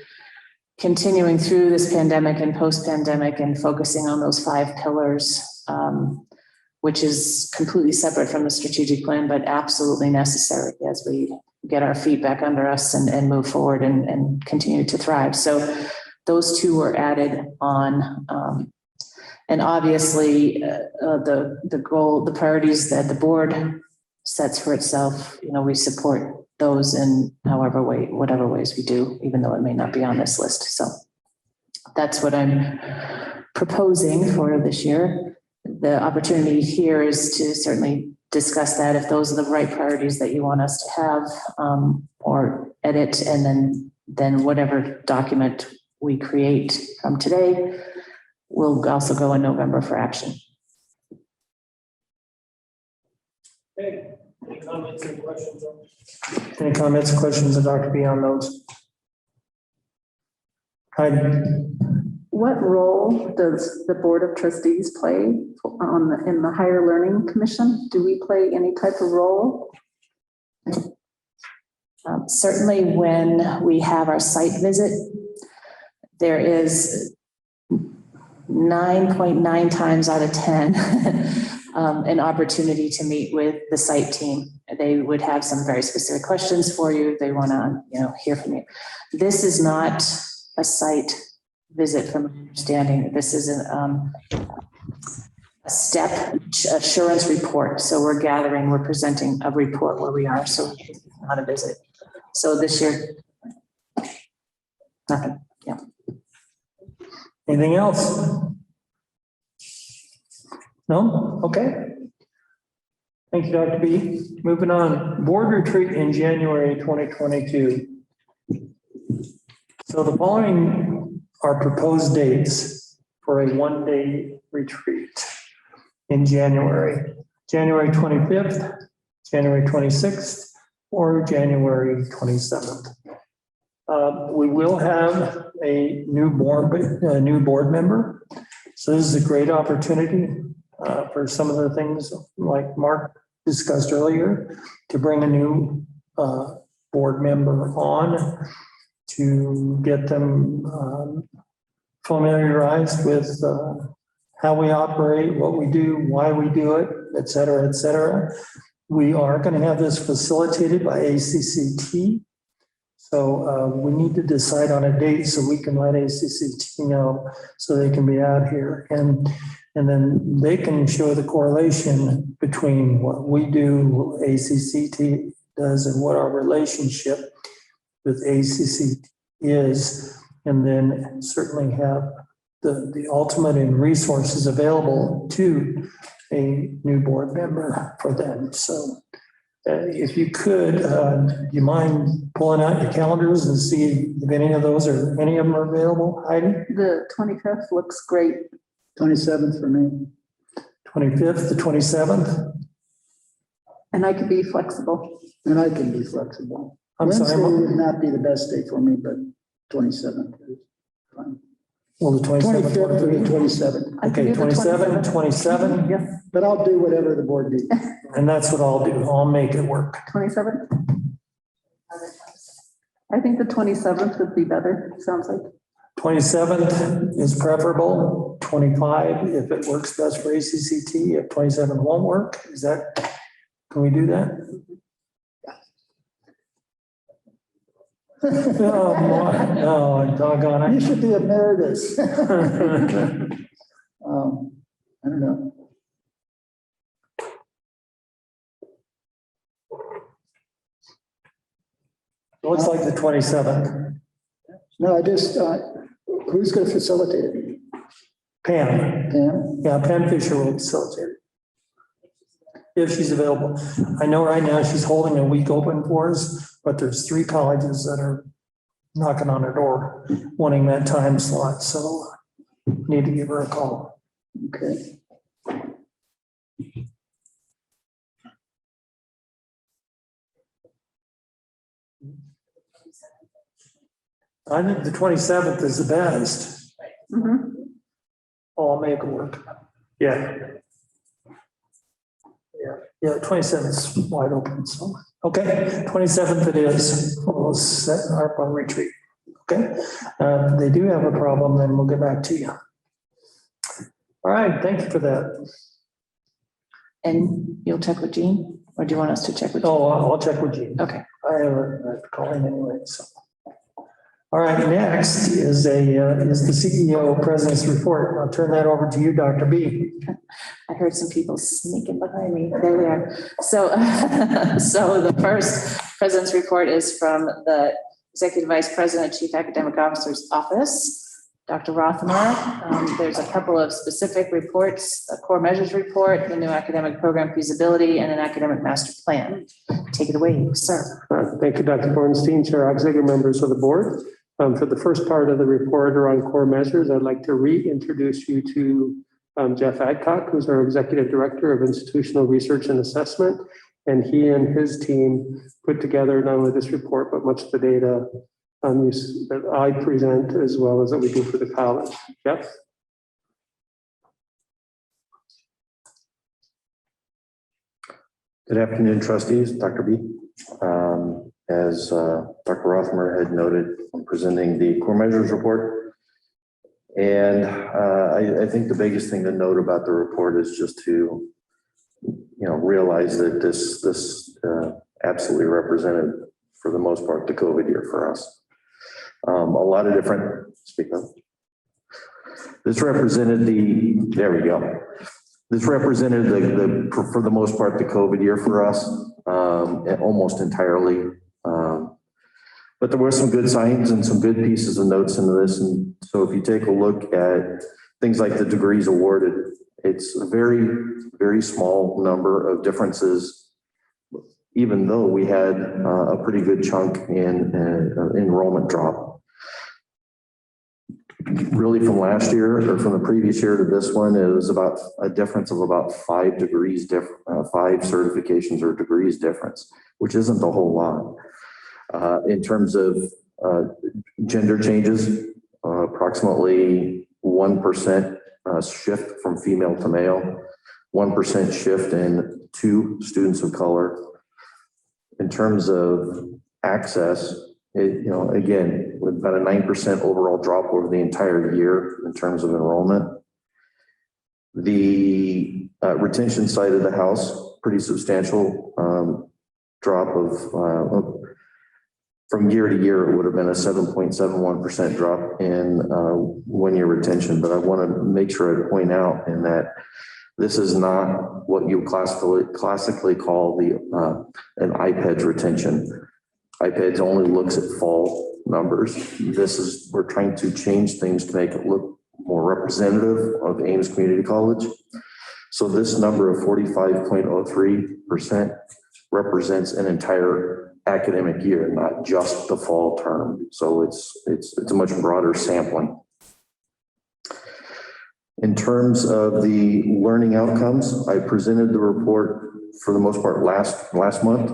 continuing through this pandemic and post-pandemic and focusing on those 5 pillars, which is completely separate from the strategic plan, but absolutely necessary as we get our feet back under us and move forward and continue to thrive. So those 2 were added on. And obviously the goal, the priorities that the board sets for itself, you know, we support those in whatever ways we do, even though it may not be on this list. So that's what I'm proposing for this year. The opportunity here is to certainly discuss that if those are the right priorities that you want us to have or edit, and then whatever document we create from today will also go in November for action. Okay. Any comments or questions? Any comments or questions of Dr. B on those? Aide. What role does the Board of Trustees play in the Higher Learning Commission? Do we play any type of role? Certainly when we have our site visit, there is 9.9 times out of 10 an opportunity to meet with the site team. They would have some very specific questions for you. They want to, hear from you. This is not a site visit from my understanding. This is a step assurance report. So we're presenting a report where we are. So it's not a visit. So this year, nothing. Yeah. Anything else? No? Okay. Thank you, Dr. B. Moving on, board retreat in January 2022. So the following are proposed dates for a one-day retreat in January. January 25th, January 26th, or January 27th. We will have a new board member. So this is a great opportunity for some of the things like Mark discussed earlier, to bring a new board member on to get them familiarized with how we operate, what we do, why we do it, et cetera, et cetera. We are going to have this facilitated by ACCT. So we need to decide on a date so we can let ACCT know so they can be out here. And then they can show the correlation between what we do, what ACCT does, and what our relationship with ACCT is. And then certainly have the ultimate in resources available to a new board member for them. So if you could, do you mind pulling out your calendars and see if any of those or any of them are available, Heidi? The 25th looks great. 27th for me. 25th, the 27th? And I could be flexible. And I can be flexible. I'm Wednesday sorry. would not be the best day for me, but 27th is fine. Well, the 27th. 25th or the 27th. I can Okay, do the 27, 27, Yes, But I'll do whatever the board needs. and that's what I'll do. I'll make it work. 27th. I think the 27th would be better, sounds like. 27th is preferable, 25 if it works best for ACCT, if 27 won't work, is that, can we do that? No, doggone You it. should be emeritus. I don't know. Looks like the 27th. No, I just, who's going to facilitate it? Pam, Pam? yeah, Pam Fisher will facilitate it. If she's available. I know right now she's holding a week open for us, but there's 3 colleges that are knocking on her door wanting that time slot, so need to give her a call. Okay. I think the 27th is the best. Mhm. I'll make it work. Yeah. Yeah, 27th is wide open, so, okay, 27th it is. We'll set our retreat, okay? They do have a problem, then we'll get back to you. All right, thank you for that. And you'll check with Jean, or do you want us to check with? Jean? Oh, I'll check with you. Okay. I have a call in anyway, so. All right, next is the CEO President's Report. I'll turn that over to you, Dr. B. I heard some people sneaking behind me. There they are. So, so the first President's Report is from the Executive Vice President, Chief Academic Officer's Office, Dr. Rothmer. There's a couple of specific reports, a core measures report, the new academic program feasibility, and an academic master plan. Take it away, sir. Thank you, Dr. Bornstein, Chair Oxiger, members of the board. For the first part of the report around core measures, I'd like to reintroduce you to Jeff Adcock, who's our Executive Director of Institutional Research and Assessment. And he and his team put together not only this report, but much of the data that I present as well as that we do for the college. Jeff? Good afternoon, trustees. Dr. B. As Dr. Rothmer had noted, I'm presenting the core measures report. And I think the biggest thing to note about the report is just to, realize that this absolutely represented, for the most part, the COVID year for us. A lot of different, this represented there we go. This represented for the most part, the COVID year for us, almost entirely. But there were some good signs and some good pieces of notes into this. And so if you take a look at things like the degrees awarded, it's a very, very small number of differences, even though we had a pretty good chunk in enrollment drop. Really from last year or from the previous year to this one, it was about a difference of about 5 degrees, 5 certifications or degrees difference, which isn't a whole lot. In terms of gender changes, approximately 1% shift from female to male, 1% shift in 2 students of color. In terms of access, again, with about a 9% overall drop over the entire year in terms of enrollment. The retention side of the house, pretty substantial drop of, from year to year, it would have been a 7.71% drop in 1-year retention. But I want to make sure I point out in that this is not what you classically call an IPEDS retention. IPEDS only looks at fall numbers. We're trying to change things to make it look more representative of Ames Community College. So this number of 45.03% represents an entire academic year, not just the fall term. So it's a much broader sampling. In terms of the learning outcomes, I presented the report for the most part last month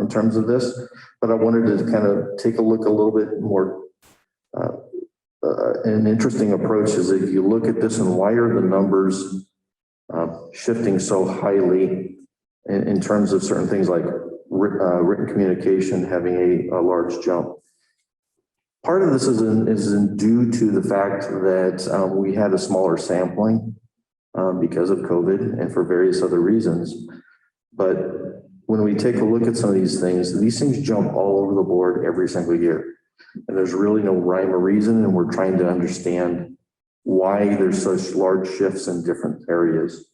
in terms of this, but I wanted to kind of take a look a little bit more. An interesting approach is if you look at this and why are the numbers shifting so highly in terms of certain things like written communication having a large jump. Part of this is due to the fact that we had a smaller sampling because of COVID and for various other reasons. But when we take a look at some of these things jump all over the board every single year. And there's really no rhyme or reason, and we're trying to understand why there's such large shifts in different areas.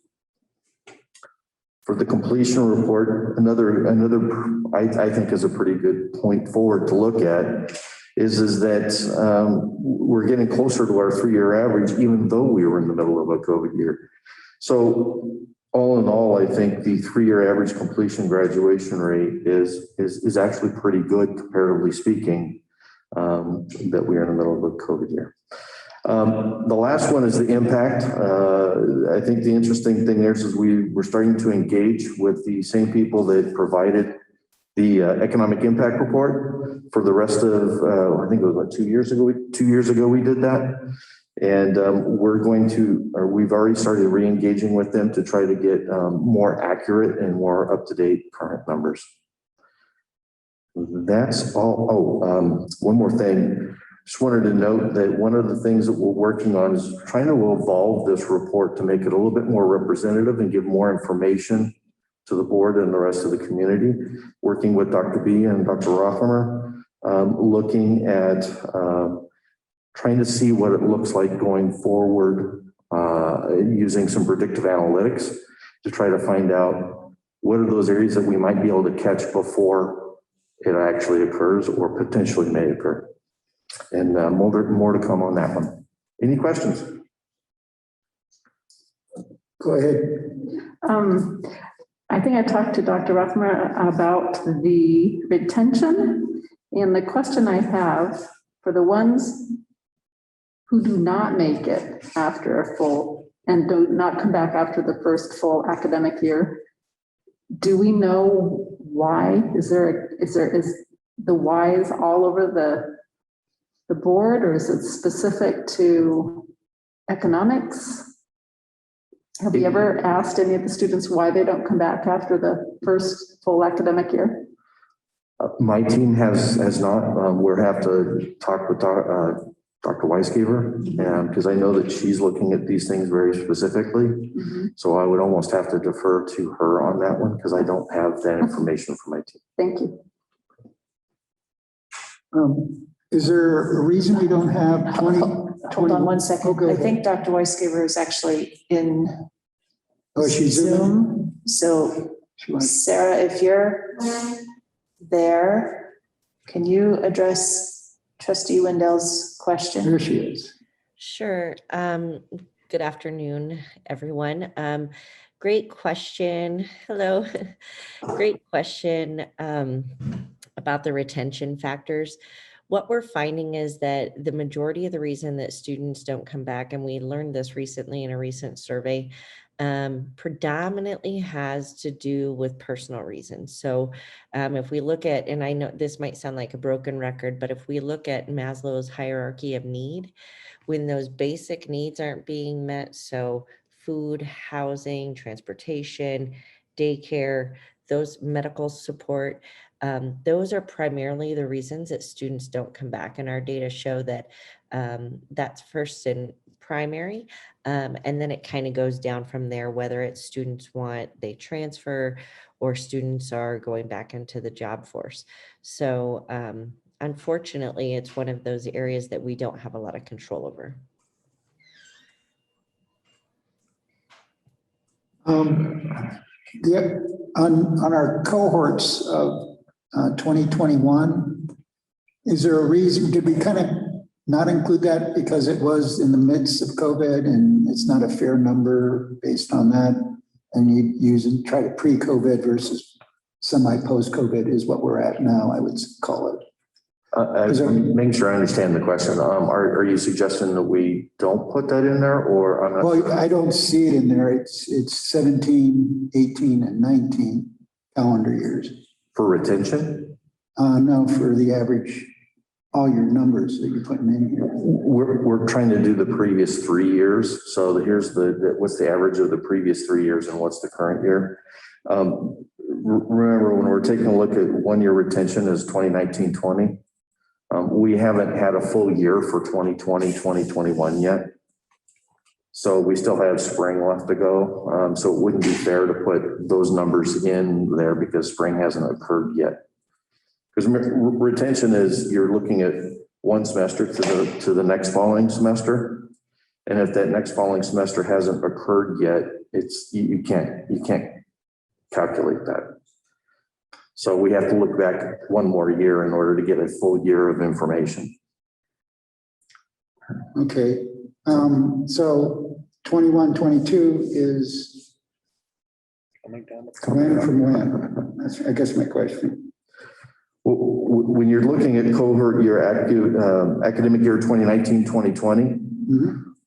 For the completion report, another I think is a pretty good point forward to look at is that we're getting closer to our 3-year average, even though we were in the middle of a COVID year. So all in all, I think the 3-year average completion graduation rate is actually pretty good, comparatively speaking, that we are in the middle of a COVID year. The last one is the impact. I think the interesting thing there is we're starting to engage with the same people that provided the economic impact report for the rest of, I think it was about 2 years ago. 2 years ago we did that. And we've already started re-engaging with them to try to get more accurate and more up-to-date current numbers. That's all. One more thing. Just wanted to note that one of the things that we're working on is trying to evolve this report to make it a little bit more representative and give more information to the board and the rest of the community. Working with Dr. B and Dr. Rothermer, looking at trying to see what it looks like going forward, using some predictive analytics to try to find out what are those areas that we might be able to catch before it actually occurs or potentially may occur. And more to come on that one. Any questions? Go ahead. I think I talked to Dr. Rothmer about the retention, and the question I have for the ones who do not make it after a full and do not come back after the first full academic year, do we know why? Is the whys all over the board, or is it specific to economics? Have you ever asked any of the students why they don't come back after the first full academic year? My team has not. We'll have to talk with Dr. Weisgeber, because I know that she's looking at these things very specifically. Mm-hmm. So I would almost have to defer to her on that one because I don't have that information from my team. Thank you. Is there a reason we don't have 20? Hold on one second. I think Dr. Weisgeber is actually in she's Zoom. So Sarah, if you're there, Can you address trustee Wendell's question? Here she is. Sure. Good afternoon, everyone. Great question. Hello. Great question about the retention factors. What we're finding is that the majority of the reason that students don't come back, and we learned this recently in a recent survey, predominantly has to do with personal reasons. So if we look at, and I know this might sound like a broken record, but if we look at Maslow's hierarchy of need, when those basic needs aren't being met, so food, housing, transportation, daycare, those medical support, those are primarily the reasons that students don't come back. And our data show that that's first in primary. And then it kind of goes down from there, whether it's students they transfer or students are going back into the job force. So unfortunately, it's one of those areas that we don't have a lot of control over. On our cohorts of 2021, is there a reason, did we kind of not include that because it was in the midst of COVID and it's not a fair number based on that? And you use and try to pre-COVID versus semi-post-COVID is what we're at now, I would call it. I'm making sure I understand the question. Are you suggesting that we don't put that in there, or? I'm not Well, sure. I don't see it in there. It's 17, 18, and 19 calendar years. For retention? No, for the average, all your numbers that you're putting in here. We're trying to do the previous 3 years. So here's what's the average of the previous 3 years and what's the current year? Remember, when we're taking a look at 1 year retention is 2019-20. We haven't had a full year for 2020, 2021 yet. So we still have spring left to go. So it wouldn't be fair to put those numbers in there because spring hasn't occurred yet. Because retention is you're looking at one semester to the next following semester. And if that next following semester hasn't occurred yet, you can't calculate that. So we have to look back one more year in order to get a full year of information. Okay, so 21, 22 is when from when? That's, I guess, my question. When you're looking at cohort year academic year 2019-2020,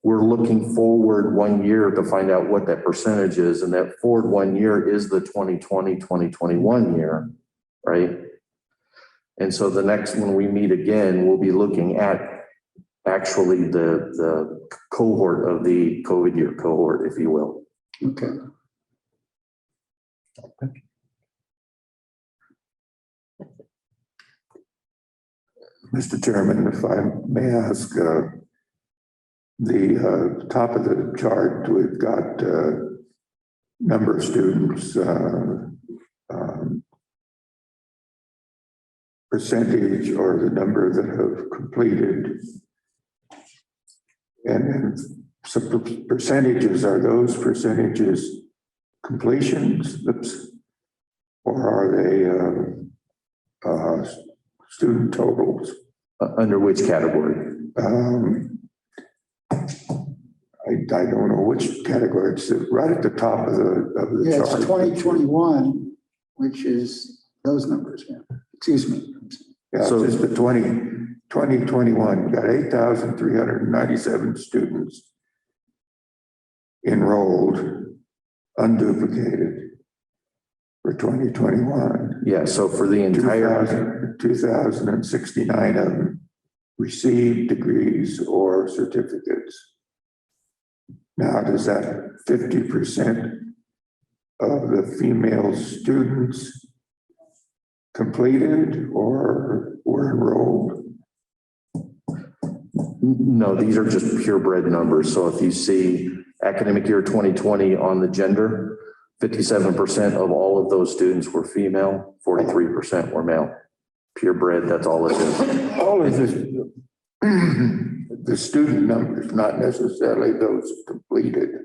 we're looking forward 1 year to find out what that percentage is. And that forward 1 year is the 2020-2021 year, right? And so the next, when we meet again, we'll be looking at actually the cohort of the COVID year cohort, if you will. Okay. Mr. Chairman, if I may ask, the top of the chart, we've got number of students, percentage or the number that have completed. And then some percentages, are those percentages completions? Or are they student totals? Under which category? I don't know which category. It's right at the top of the Yeah, chart. it's 2021, which is those numbers. Yeah. Excuse me. Yeah, so it's just the 2021, got 8,397 students enrolled, unduplicated for 2021. Yeah, so for the entire 2,069 of them received degrees or certificates. Now, does that 50% of the female students completed or were enrolled? No, these are just purebred numbers. So if you see academic year 2020 on the gender, 57% of all of those students were female, 43% were male. Purebred, that's all it is. All of this, the student numbers, not necessarily those completed.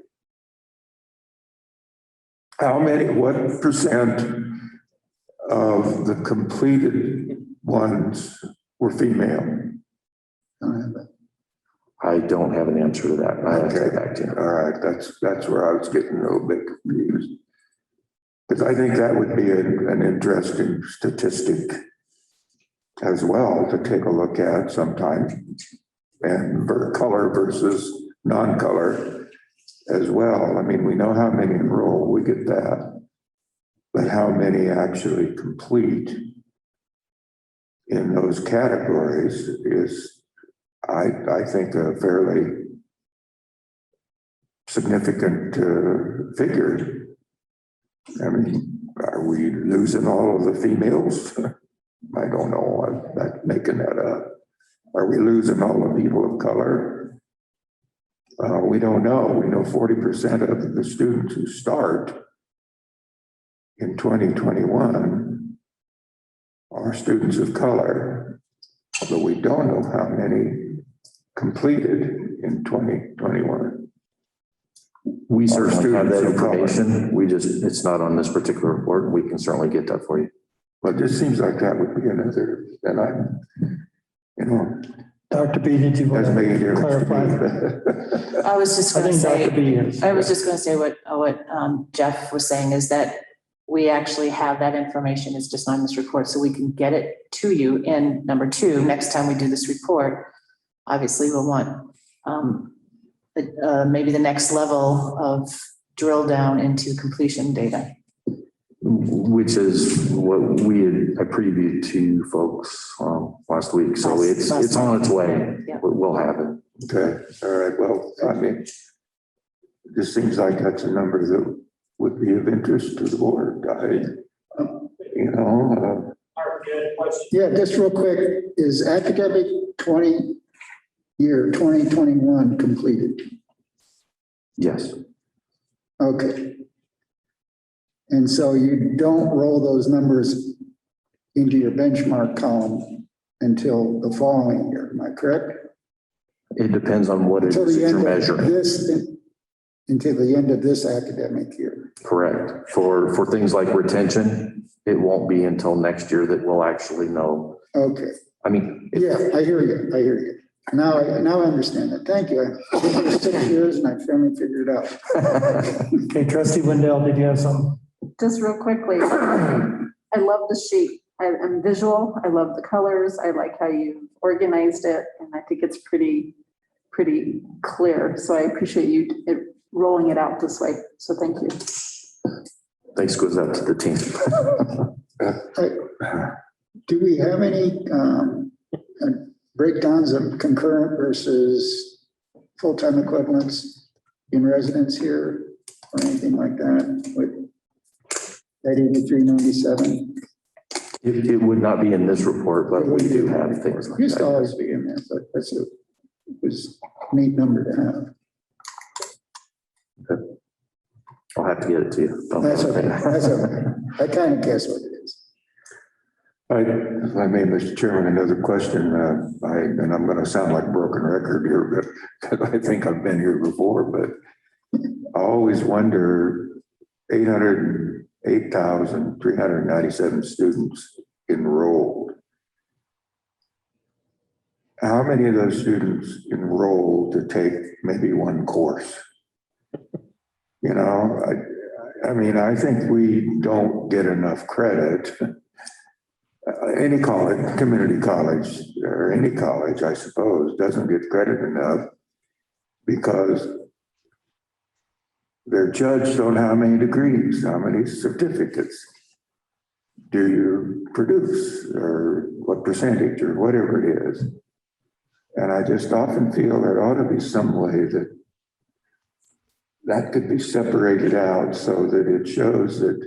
What percent of the completed ones were female. I don't have an answer to that. I have to get back to you. All right, that's where I was getting a little bit confused. Because I think that would be an interesting statistic as well to take a look at sometime, and color versus non-color as well. I mean, we know how many enroll, we get that, but how many actually complete in those categories is, I think, a fairly significant figure. I mean, are we losing all of the females? I don't know. I'm not making that up. Are we losing all the people of color? We don't know. We know 40% of the students who start in 2021 are students of color, but we don't know how many completed in 2021. We certainly have that information. It's not on this particular report. We can certainly get that for you. But this seems like that would be another, and I'm, Dr. B, did you want doesn't make a to difference to clarify? me. I was just I going to think say, Dr. B is. I was just going to say what Jeff was saying is that we actually have that information. It's just not in this report, so we can get it to you. And number two, next time we do this report, obviously we'll want maybe the next level of drill down into completion data. Which is what I previewed to folks last week. So it's on its way. Yeah. We'll have it. Okay, all right, well, I mean, this seems like that's a number that would be of interest to the board. Yeah, just real quick, is academic 2021 completed? Yes. Okay. And so you don't roll those numbers into your benchmark column until the following year, am I correct? It depends on what it is that you're measuring. Until the end of this academic year. Correct. For things like retention, it won't be until next year that we'll actually know. Okay. I mean. Yeah, I hear you. Now I understand that. Thank you. I've been here 6 years and I finally figured it out. Okay, Trustee Wendell, did you have some? Just real quickly, I love the sheet. I'm visual. I love the colors. I like how you organized it. And I think it's pretty clear. So I appreciate you rolling it out this way. So thank you. Thanks goes out to the team. Do we have any breakdowns of concurrent versus full-time equivalents in residence here or anything like that with that 8397? It would not be in this report, but we do have things like that. Used to always be in there, but it was a neat number to have. Okay. I'll have to get it to you. That's okay. I kind of guess what it is. If I may, Mr. Chairman, another question, and I'm going to sound like a broken record here, but I think I've been here before, but I always wonder, 808,397 students enrolled. How many of those students enrolled to take maybe one course? I mean, I think we don't get enough credit. Any college, community college, or any college, I suppose, doesn't get credit enough because they're judged on how many degrees, how many certificates do you produce, or what percentage, or whatever it is. And I just often feel there ought to be some way that could be separated out so that it shows that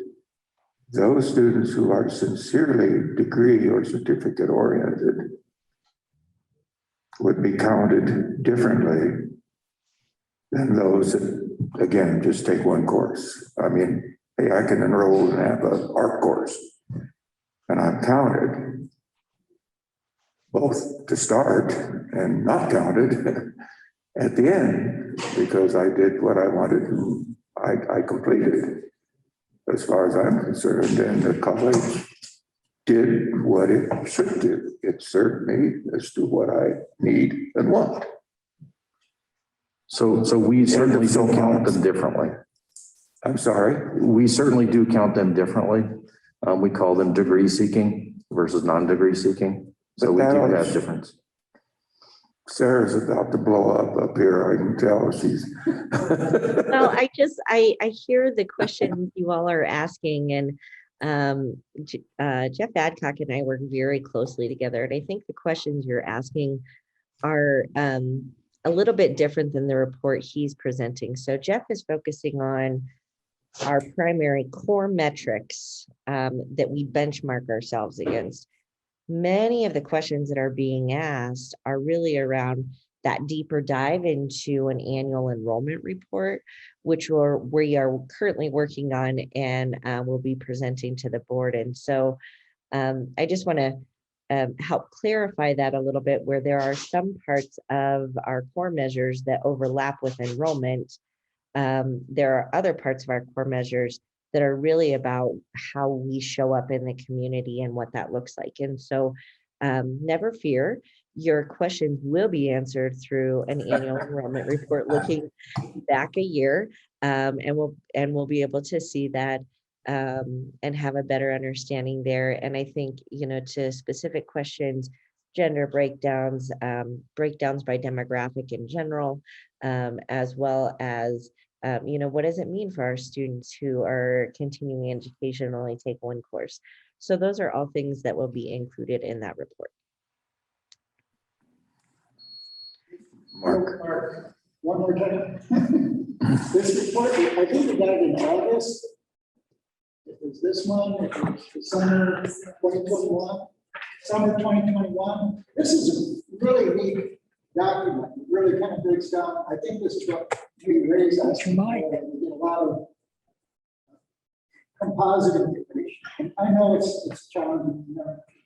those students who are sincerely degree or certificate oriented would be counted differently than those that, again, just take one course. I mean, hey, I can enroll and have an art course and I'm counted both to start and not counted at the end because I did what I wanted and I completed it. As far as I'm concerned, and the college did what it should do. It served me as to what I need and want. So we certainly do count them differently. I'm sorry? We certainly do count them differently. We call them degree seeking versus non-degree seeking. So we do have difference. Sarah's about to blow up here. I can tell she's. Well, I hear the question you all are asking, and Jeff Adcock and I work very closely together. And I think the questions you're asking are a little bit different than the report he's presenting. So Jeff is focusing on our primary core metrics that we benchmark ourselves against. Many of the questions that are being asked are really around that deeper dive into an annual enrollment report, which we are currently working on and will be presenting to the board. And so I just want to help clarify that a little bit, where there are some parts of our core measures that overlap with enrollment. There are other parts of our core measures that are really about how we show up in the community and what that looks like. And so never fear, your questions will be answered through an annual enrollment report looking back a year, and we'll be able to see that and have a better understanding there. And I think, to specific questions, gender breakdowns, breakdowns by demographic in general, as well as what does it mean for our students who are continuing education and only take one course? So those are all things that will be included in that report. Mark, one more time. This report, I think we got it in August. It was this one, it was the summer 2021, summer 2021. This is a really neat document. It really kind of breaks down. I think this is what we raised asking for. We get a lot of composite information. I know it's challenging,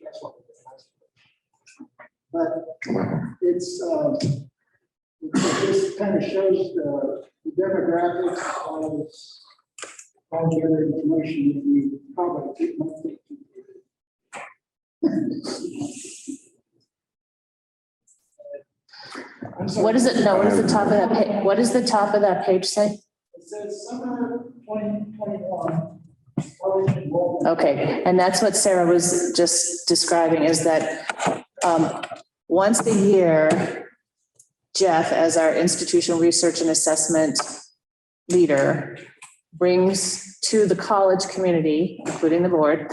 that's what it is. But this kind of shows the demographics of all the other information that we probably won't take. What is it? No, what is the top of that page? What does the top of that page say? It says summer 2021. Okay, and that's what Sarah was just describing, is that once a year, Jeff, as our institutional research and assessment leader, brings to the college community, including the board,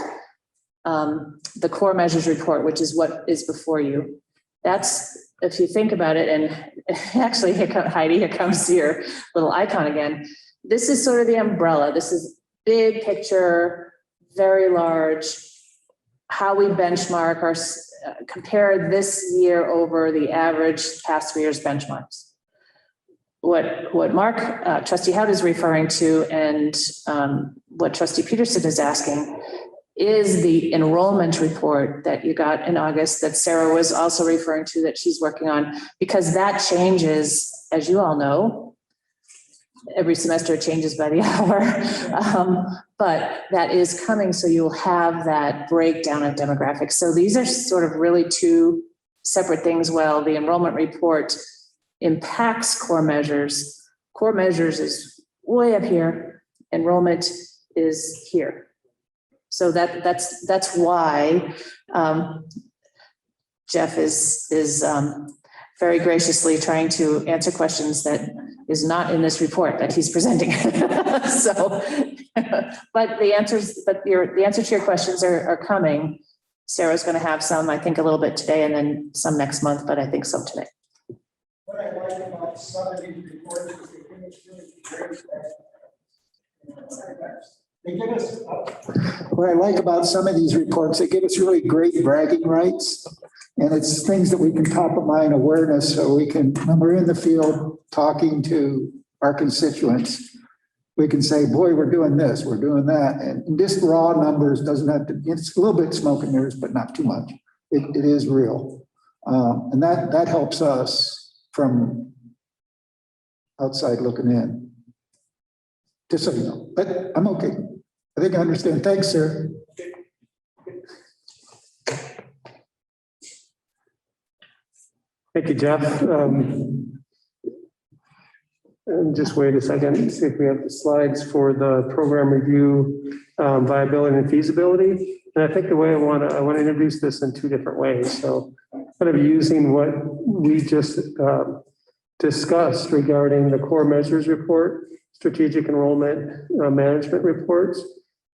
the core measures report, which is what is before you. That's, if you think about it, and actually, Heidi, here comes your little icon again. This is sort of the umbrella. This is big picture, very large, how we benchmark or compare this year over the average past 3 years benchmarks. What Mark, Trustee Howard is referring to, and what Trustee Peterson is asking, is the enrollment report that you got in August that Sarah was also referring to, that she's working on, because that changes, as you all know, every semester it changes by the hour, but that is coming. So you'll have that breakdown of demographics. So these are sort of really two separate things. Well, the enrollment report impacts core measures. Core measures is way up here. Enrollment is here. So that's why Jeff is very graciously trying to answer questions that is not in this report that he's presenting. So, but the answer to your questions are coming. Sarah's going to have some, I think, a little bit today, and then some next month, but I think some today. What I like about some of these reports is they give us really great. What I like about some of these reports, they give us really great bragging rights. And it's things that we can top of mind awareness, so we can, when we're in the field talking to our constituents, we can say, boy, we're doing this, we're doing that. And just raw numbers doesn't have to, it's a little bit smoke and mirrors, but not too much. It is real. And that helps us from outside looking in. Just so you know, but I'm okay. I think I understand. Thanks, sir. Thank you, Jeff. And just wait a second, see if we have the slides for the program review, viability and feasibility. And I think the way I want to introduce this in two different ways. So kind of using what we just discussed regarding the core measures report, strategic enrollment management reports.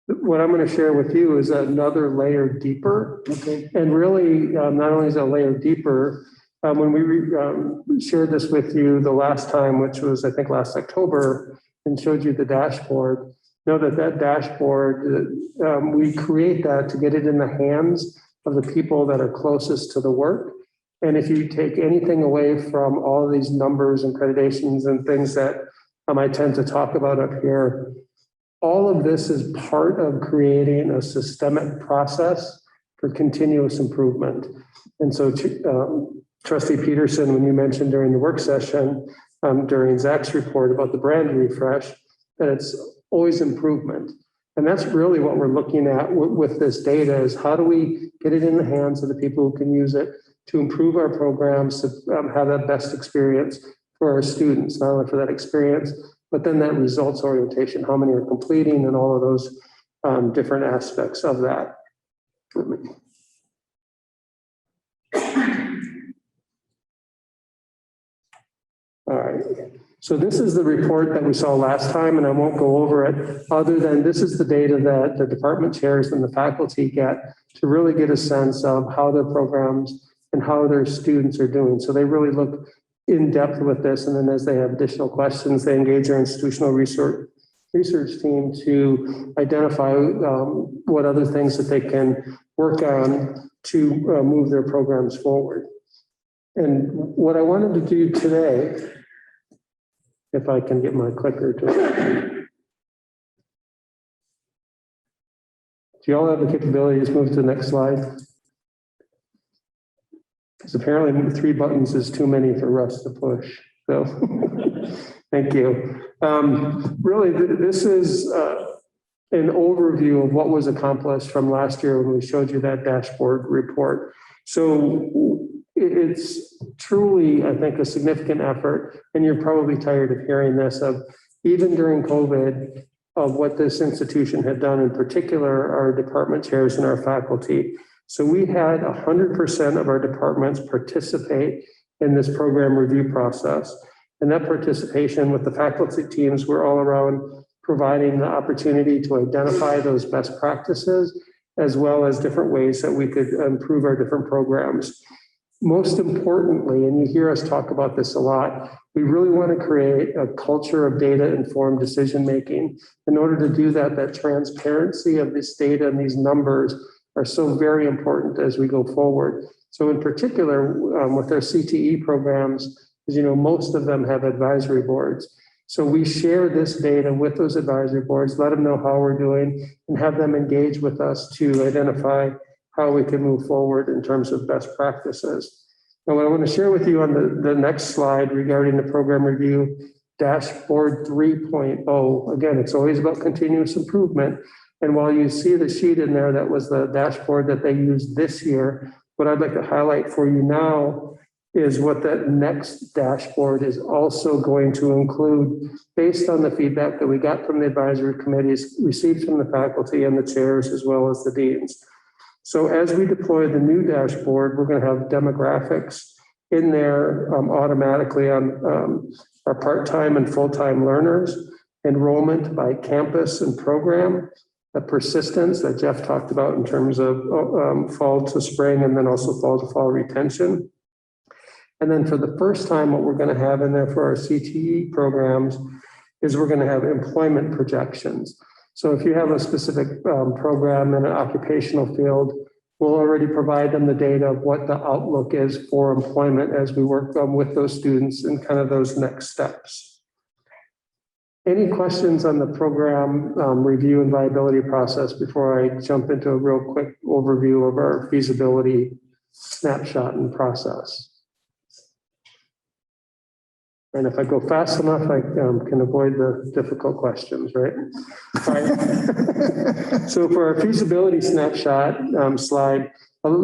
What I'm going to share with you is another layer deeper. Okay. And really, not only is it a layer deeper, when we shared this with you the last time, which was, I think, last October, and showed you the dashboard, know that that dashboard, we create that to get it in the hands of the people that are closest to the work. And if you take anything away from all of these numbers and accreditations and things that I tend to talk about up here, all of this is part of creating a systemic process for continuous improvement. And so Trustee Peterson, when you mentioned during the work session, during Zach's report about the brand refresh, that it's always improvement. And that's really what we're looking at with this data is how do we get it in the hands of the people who can use it to improve our programs, to have that best experience for our students, not only for that experience, but then that results orientation, how many are completing and all of those different aspects of that. All right. So this is the report that we saw last time, and I won't go over it other than this is the data that the department chairs and the faculty get to really get a sense of how their programs and how their students are doing. So they really look in depth with this. And then as they have additional questions, they engage their institutional research team to identify what other things that they can work on to move their programs forward. And what I wanted to do today, if I can get my clicker to. Do you all have the capability to move to the next slide? Because apparently 3 buttons is too many for Russ to push. So thank you. Really, this is an overview of what was accomplished from last year when we showed you that dashboard report. So it's truly, I think, a significant effort, and you're probably tired of hearing this, of even during COVID, of what this institution had done, in particular, our department chairs and our faculty. So we had 100% of our departments participate in this program review process. And that participation with the faculty teams were all around providing the opportunity to identify those best practices, as well as different ways that we could improve our different programs. Most importantly, and you hear us talk about this a lot, we really want to create a culture of data-informed decision-making. In order to do that, that transparency of this data and these numbers are so very important as we go forward. So in particular, with our CTE programs, as you know, most of them have advisory boards. So we share this data with those advisory boards, let them know how we're doing, and have them engage with us to identify how we can move forward in terms of best practices. And what I want to share with you on the next slide regarding the program review dashboard 3.0, again, it's always about continuous improvement. And while you see the sheet in there, that was the dashboard that they used this year, what I'd like to highlight for you now is what that next dashboard is also going to include based on the feedback that we got from the advisory committees, received from the faculty and the chairs, as well as the deans. So as we deploy the new dashboard, we're going to have demographics in there automatically on our part-time and full-time learners, enrollment by campus and program, the persistence that Jeff talked about in terms of fall to spring, and then also fall to fall retention. And then for the first time, what we're going to have in there for our CTE programs is we're going to have employment projections. So if you have a specific program in an occupational field, we'll already provide them the data of what the outlook is for employment as we work with those students and kind of those next steps. Any questions on the program review and viability process before I jump into a real quick overview of our feasibility snapshot and process? And if I go fast enough, I can avoid the difficult questions, right? All right. So for our feasibility snapshot slide,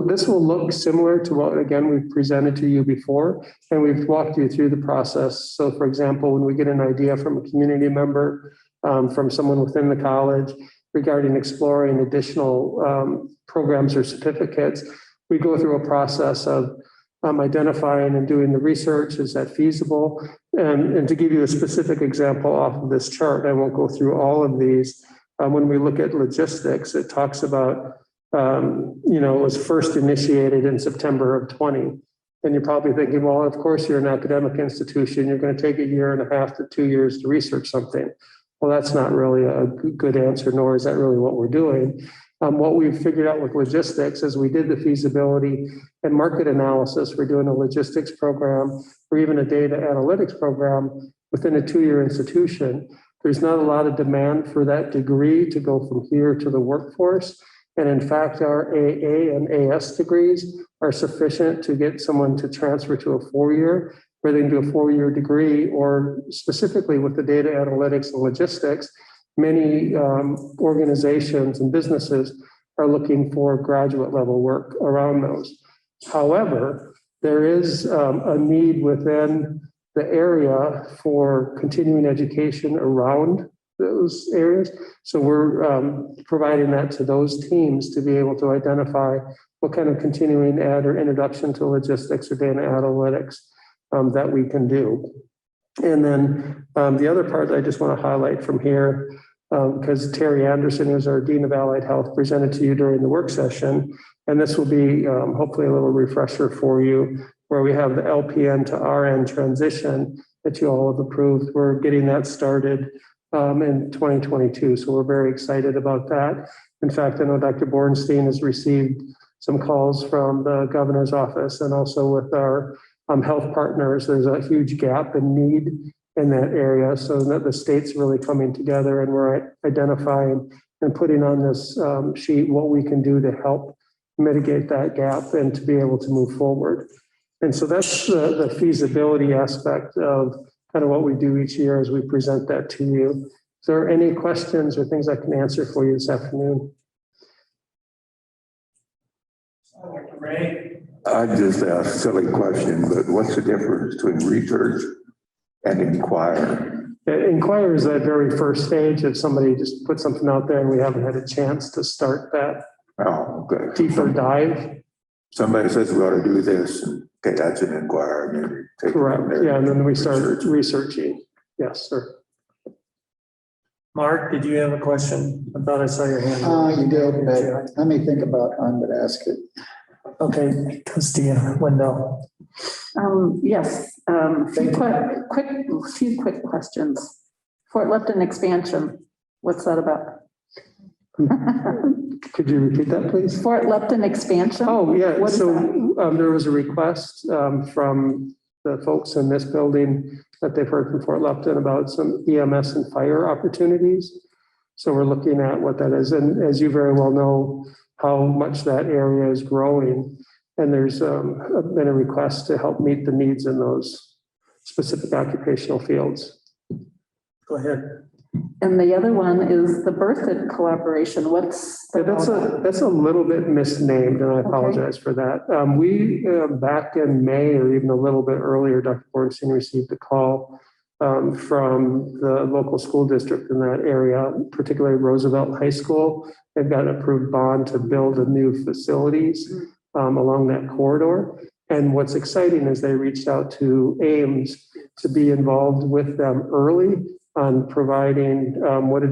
This will look similar to what, again, we've presented to you before, and we've walked you through the process. So for example, when we get an idea from a community member, from someone within the college regarding exploring additional programs or certificates, we go through a process of identifying and doing the research. Is that feasible? And to give you a specific example off of this chart, I won't go through all of these. When we look at logistics, it talks about, it was first initiated in September of 20. And you're probably thinking, well, of course, you're an academic institution. You're going to take 1.5 to 2 years to research something. Well, that's not really a good answer, nor is that really what we're doing. What we've figured out with logistics is we did the feasibility and market analysis. We're doing a logistics program or even a data analytics program within a 2-year institution. There's not a lot of demand for that degree to go from here to the workforce. And in fact, our AA and AS degrees are sufficient to get someone to transfer to a 4-year, where they can do a 4-year degree, or specifically with the data analytics and logistics, many organizations and businesses are looking for graduate level work around those. However, there is a need within the area for continuing education around those areas. So we're providing that to those teams to be able to identify what kind of continuing ed or introduction to logistics or data analytics that we can do. And then the other part I just want to highlight from here, because Terry Anderson, who's our Dean of Allied Health, presented to you during the work session, and this will be hopefully a little refresher for you, where we have the LPN to RN transition that you all have approved. We're getting that started in 2022, so we're very excited about that. In fact, I know Dr. Bornstein has received some calls from the governor's office and also with our health partners. There's a huge gap and need in that area, so that the state's really coming together, and we're identifying and putting on this sheet what we can do to help mitigate that gap and to be able to move forward. And so that's the feasibility aspect of kind of what we do each year as we present that to you. Is there any questions or things I can answer for you this afternoon? I just asked a silly question, but what's the difference between research and inquire? Inquire is that very first stage. If somebody just put something out there and we haven't had a chance to start that deeper dive. Somebody says we ought to do this. Okay, that's an inquire. And then take correct. Yeah, and then we start researching. Yes, sir. Mark, did you have a question? I thought I saw your hand. You did, but let me think about how I'm going to ask it. Okay, trustee Wendell. Yes, few quick questions. Fort Lepton expansion, what's that about? Could you repeat that, please? Fort Lepton expansion? Oh, yeah. So there was a request from the folks in this building that they've heard from Fort Lepton about some EMS and fire opportunities. So we're looking at what that is. And as you very well know, how much that area is growing. And there's been a request to help meet the needs in those specific occupational fields. Go ahead. And the other one is the Berthoud collaboration. What's that's a little bit misnamed, and I apologize for that. We back in May or even a little bit earlier, Dr. Bornstein received a call from the local school district in that area, particularly Roosevelt High School. They've got an approved bond to build a new facilities along that corridor. And what's exciting is they reached out to Ames to be involved with them early on providing what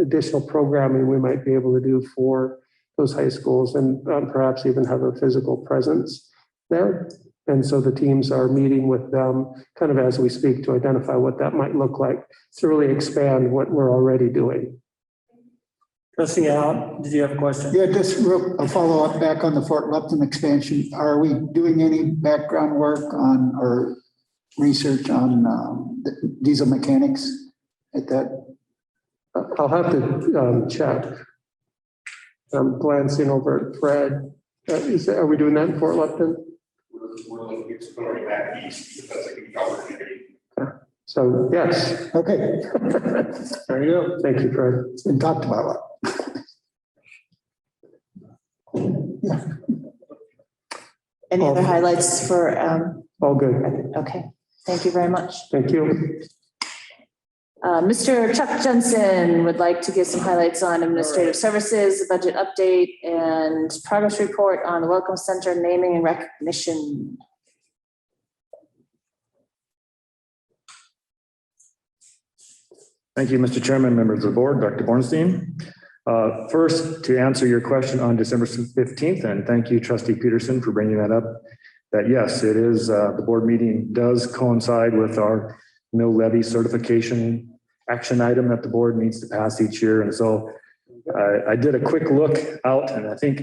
additional programming we might be able to do for those high schools, and perhaps even have a physical presence there. And so the teams are meeting with them kind of as we speak to identify what that might look like to really expand what we're already doing. Trustee Al, did you have a question? Yeah, just a follow up back on the Fort Lepton expansion. Are we doing any background work on or research on the diesel mechanics at that? I'll have to check. I'm glancing over at Fred. Are we doing that in Fort Lepton? We're looking at exploring that east, if that's a good opportunity. So, yes. Okay. There you go. Thank you, Fred. It's been talked about a lot. Any other highlights for, All good. okay, thank you very much. Thank you. Mr. Chuck Jensen would like to give some highlights on administrative services, budget update, and progress report on the Welcome Center naming and recognition. Thank you, Mr. Chairman, members of the board, Dr. Bornstein. First, to answer your question on December 15th, and thank you, Trustee Peterson, for bringing that up, that yes, it is, the board meeting does coincide with our mill levy certification action item that the board needs to pass each year. And so I did a quick look out, and I think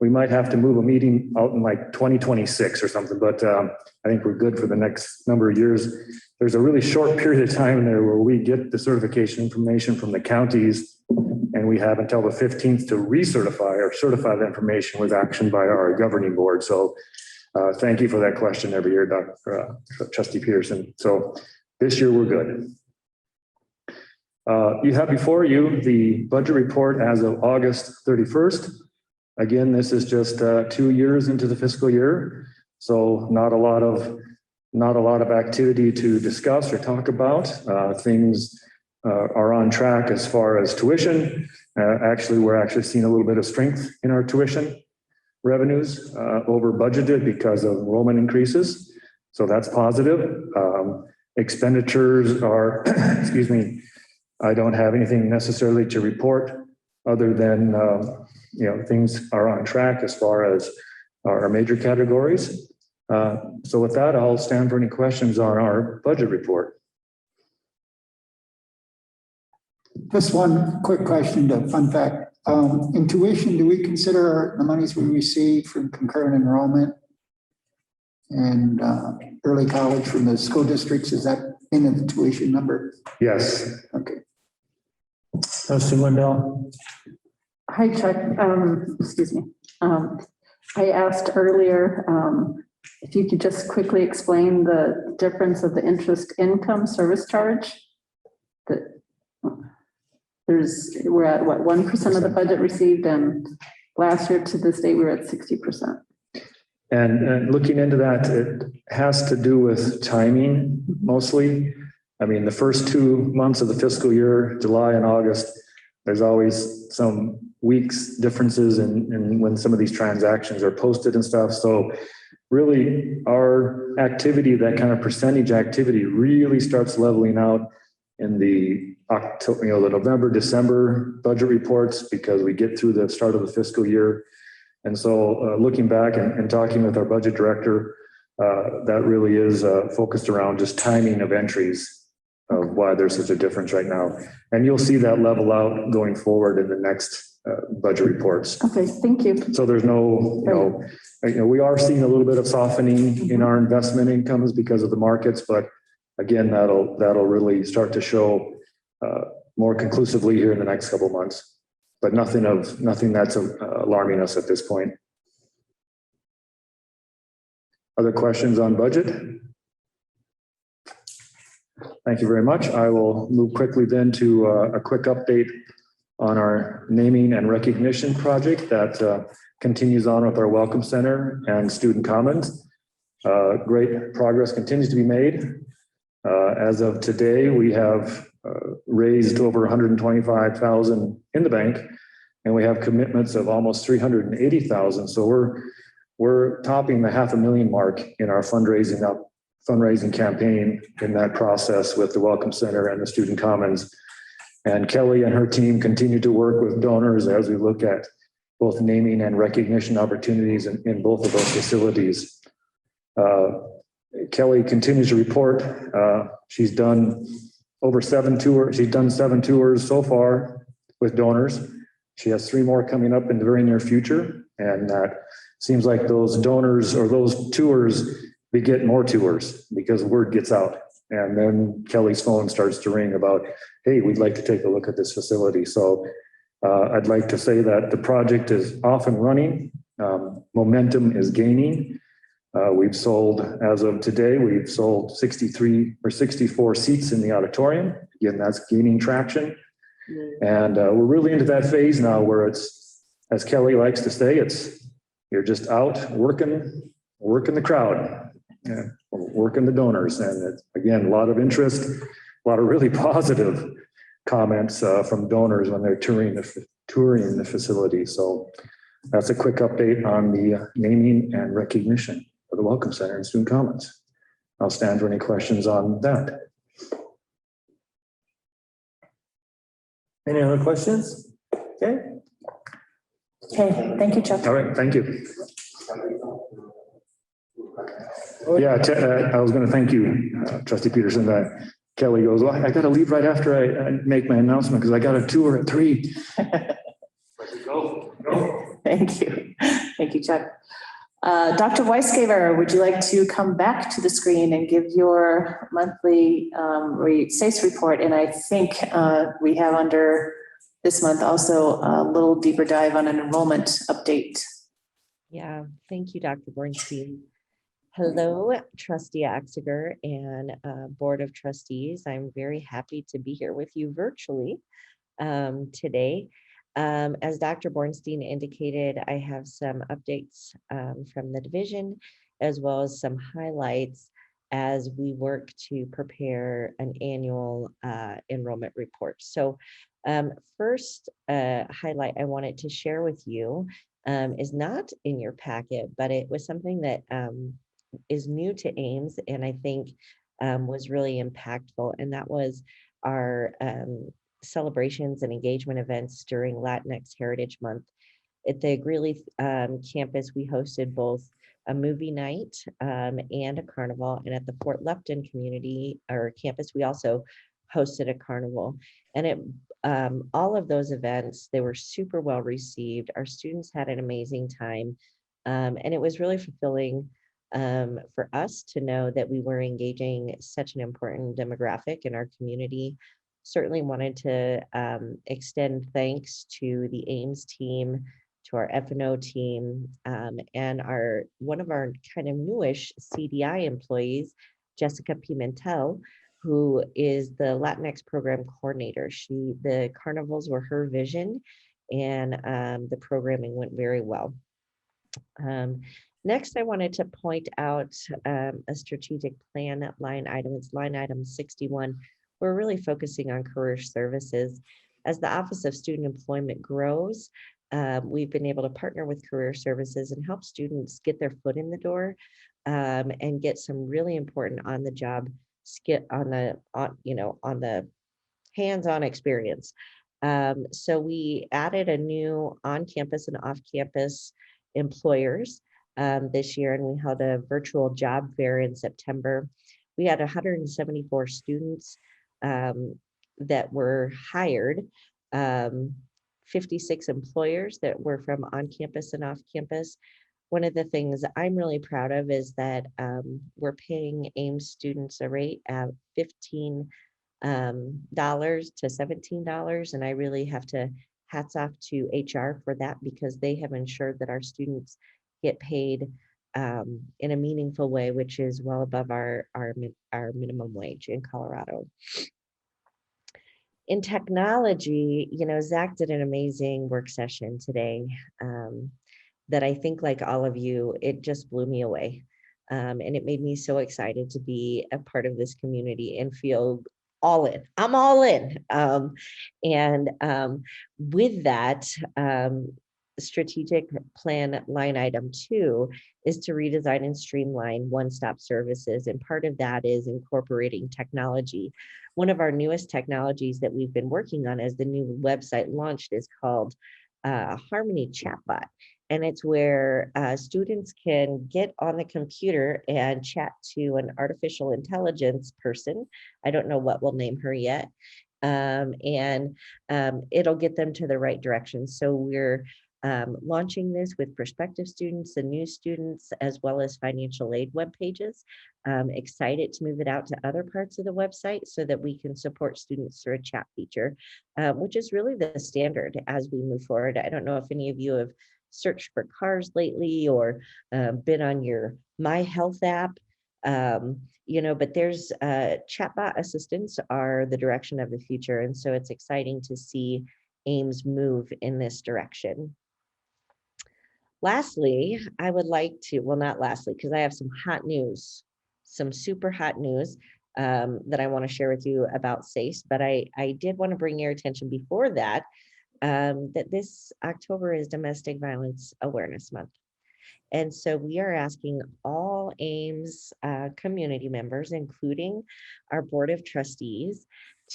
we might have to move a meeting out in like 2026 or something, but I think we're good for the next number of years. There's a really short period of time there where we get the certification information from the counties, and we have until the 15th to recertify or certify the information with action by our governing board. So thank you for that question every year, Dr. Trustee Peterson. So this year we're good. You have before you the budget report as of August 31st. Again, this is just 2 years into the fiscal year, so not a lot of activity to discuss or talk about. Things are on track as far as tuition. Actually, we're actually seeing a little bit of strength in our tuition revenues over budgeted because of enrollment increases. So that's positive. Expenditures are, excuse me, I don't have anything necessarily to report other than, things are on track as far as our major categories. So with that, I'll stand for any questions on our budget report. Just one quick question, to fun fact. In tuition, do we consider the monies we receive from concurrent enrollment and early college from the school districts? Is that in the tuition number? Yes. Okay. Trustee Wendell. Hi, Chuck. Excuse me. I asked earlier if you could just quickly explain the difference of the interest income service charge. We're at what, 1% of the budget received, and last year to this day we were at 60%. And looking into that, it has to do with timing mostly. I mean, the first 2 months of the fiscal year, July and August, there's always some weeks differences in when some of these transactions are posted and stuff. So really our activity, that kind of percentage activity, really starts leveling out in the October, the November, December budget reports, because we get through the start of the fiscal year. And so looking back and talking with our budget director, that really is focused around just timing of entries of why there's such a difference right now. And you'll see that level out going forward in the next budget reports. Okay, thank you. So there's no, we are seeing a little bit of softening in our investment incomes because of the markets, but again, that'll really start to show more conclusively here in the next couple of months, but nothing that's alarming us at this point. Other questions on budget? Thank you very much. I will move quickly then to a quick update on our naming and recognition project that continues on with our Welcome Center and Student Commons. Great progress continues to be made. As of today, we have raised over 125,000 in the bank, and we have commitments of almost 380,000. So we're topping the $500,000 mark in our fundraising campaign in that process with the Welcome Center and the Student Commons. And Kelly and her team continue to work with donors as we look at both naming and recognition opportunities in both of those facilities. Kelly continues to report. She's done over 7 tours. She's done 7 tours so far with donors. She has 3 more coming up in the very near future. And that seems like those donors or those tours beget more tours because word gets out. And then Kelly's phone starts to ring about, hey, we'd like to take a look at this facility. So I'd like to say that the project is off and running. Momentum is gaining. We've sold, as of today, we've sold 63 or 64 seats in the auditorium. Again, that's gaining traction. And we're really into that phase now where it's, as Kelly likes to say, you're just out working working the crowd, working the donors. And again, a lot of interest, a lot of really positive comments from donors when they're touring the facility. So that's a quick update on the naming and recognition of the Welcome Center and Student Commons. I'll stand for any questions on that. Any other questions? Okay. Okay, thank you, Chuck. All right, thank you. Yeah, I was going to thank you, Trustee Peterson. Kelly goes, well, I got to leave right after I make my announcement because I got a tour at 3. Thank you. Thank you, Chuck. Dr. Weisgaber, would you like to come back to the screen and give your monthly SACE report? And I think we have under this month also a little deeper dive on an enrollment update. Yeah, thank you, Dr. Bornstein. Hello, Trustee Oxiger and Board of Trustees. I'm very happy to be here with you virtually today. As Dr. Bornstein indicated, I have some updates from the division, as well as some highlights as we work to prepare an annual enrollment report. So first highlight I wanted to share with you is not in your packet, but it was something that is new to Ames and I think was really impactful. And that was our celebrations and engagement events during Latinx Heritage Month. At the Greeley campus, we hosted both a movie night and a carnival. And at the Fort Lepton community or campus, we also hosted a carnival. And it all of those events, they were super well received. Our students had an amazing time. And it was really fulfilling for us to know that we were engaging such an important demographic in our community. Certainly wanted to extend thanks to the Ames team, to our F&O team, and one of our kind of newish CDI employees, Jessica Pimentel, who is the Latinx program coordinator. The carnivals were her vision, and the programming went very well. Next, I wanted to point out a strategic plan line item. It's line item 61. We're really focusing on career services. As the Office of Student Employment grows, we've been able to partner with career services and help students get their foot in the door and get some really important on-the-job on the hands-on experience. So we added a new on-campus and off-campus employers this year, and we held a virtual job fair in September. We had 174 students that were hired, 56 employers that were from on-campus and off-campus. One of the things I'm really proud of is that we're paying Ames students a rate of $15 to $17, and I really have to hats off to HR for that because they have ensured that our students get paid in a meaningful way, which is well above our minimum wage in Colorado. In technology, Zach did an amazing work session today that I think, like all of you, it just blew me away. And it made me so excited to be a part of this community and feel all in. I'm all in. With that, strategic plan line item 2 is to redesign and streamline one-stop services. And part of that is incorporating technology. One of our newest technologies that we've been working on as the new website launched is called Harmony Chatbot. And it's where students can get on the computer and chat to an artificial intelligence person. I don't know what we'll name her yet. It'll get them to the right direction. So we're launching this with prospective students and new students, as well as financial aid web pages. Excited to move it out to other parts of the website so that we can support students through a chat feature, which is really the standard as we move forward. I don't know if any of you have searched for cars lately or been on your My Health app, but there's chatbot assistants are the direction of the future. And so it's exciting to see Ames move in this direction. Lastly, I would like to, well, not lastly, because I have some hot news, some super hot news that I want to share with you about SACE, but I did want to bring your attention before that, that this October is Domestic Violence Awareness Month. And so we are asking all AIMS community members, including our Board of Trustees,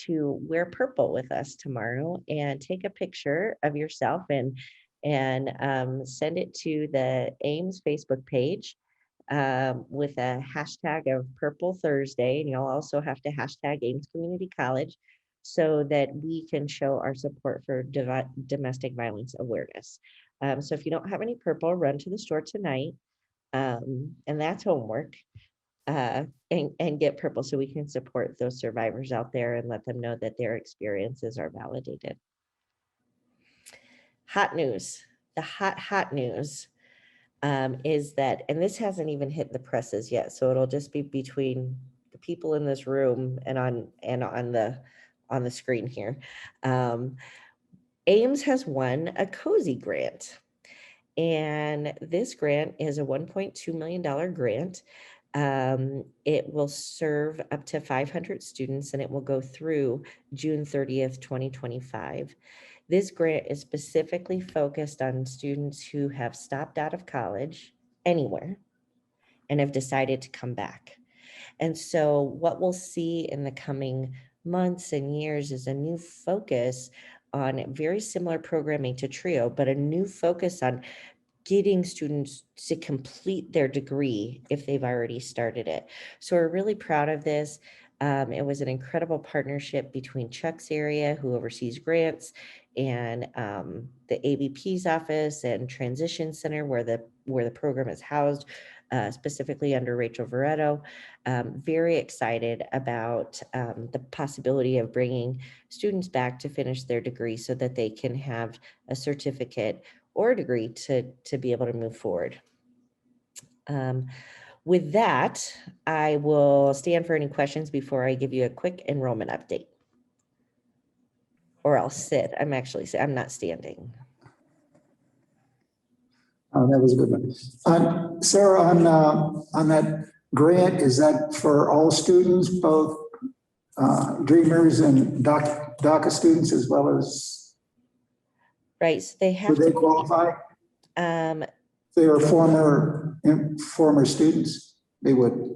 to wear purple with us tomorrow and take a picture of yourself and send it to the AIMS Facebook page with a hashtag of Purple Thursday. And you'll also have to hashtag AIMS Community College so that we can show our support for domestic violence awareness. So if you don't have any purple, run to the store tonight. And that's homework. And get purple so we can support those survivors out there and let them know that their experiences are validated. Hot news. The hot news is that, and this hasn't even hit the presses yet, so it'll just be between the people in this room and on the screen here. AIMS has won a COSY grant, and this grant is a $1.2 million grant. It will serve up to 500 students, and it will go through June 30th, 2025. This grant is specifically focused on students who have stopped out of college anywhere and have decided to come back. And so what we'll see in the coming months and years is a new focus on very similar programming to TRIO, but a new focus on getting students to complete their degree if they've already started it. So we're really proud of this. It was an incredible partnership between Chuck's area, who oversees grants, and the ABP's office and Transition Center, where the program is housed, specifically under Rachel Veretto. Very excited about the possibility of bringing students back to finish their degree so that they can have a certificate or a degree to be able to move forward. With that, I will stand for any questions before I give you a quick enrollment update. Or I'll sit. I'm not standing. Oh, that was a good one. Sarah, on that grant, is that for all students, both Dreamers and DACA students, as well as? Right, so they have. Would they qualify? They are former students, they would.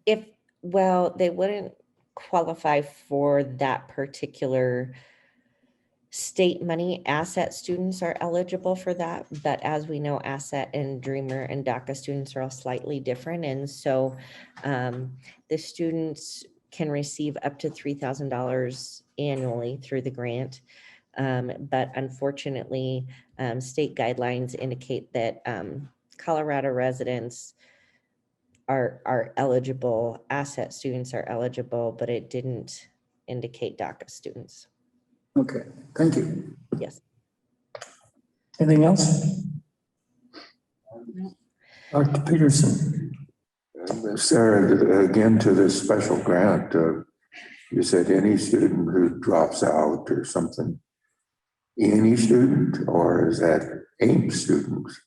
They wouldn't qualify for that particular state money. Asset students are eligible for that, but as we know, Asset and Dreamer and DACA students are all slightly different. And so the students can receive up to $3,000 annually through the grant. But unfortunately, state guidelines indicate that Colorado residents are eligible, Asset students are eligible, but it didn't indicate DACA students. Okay, thank you. Yes. Anything else? Dr. Peterson. Sarah, again, to this special grant, you said any student who drops out or something. Any student, or is that AIMS students?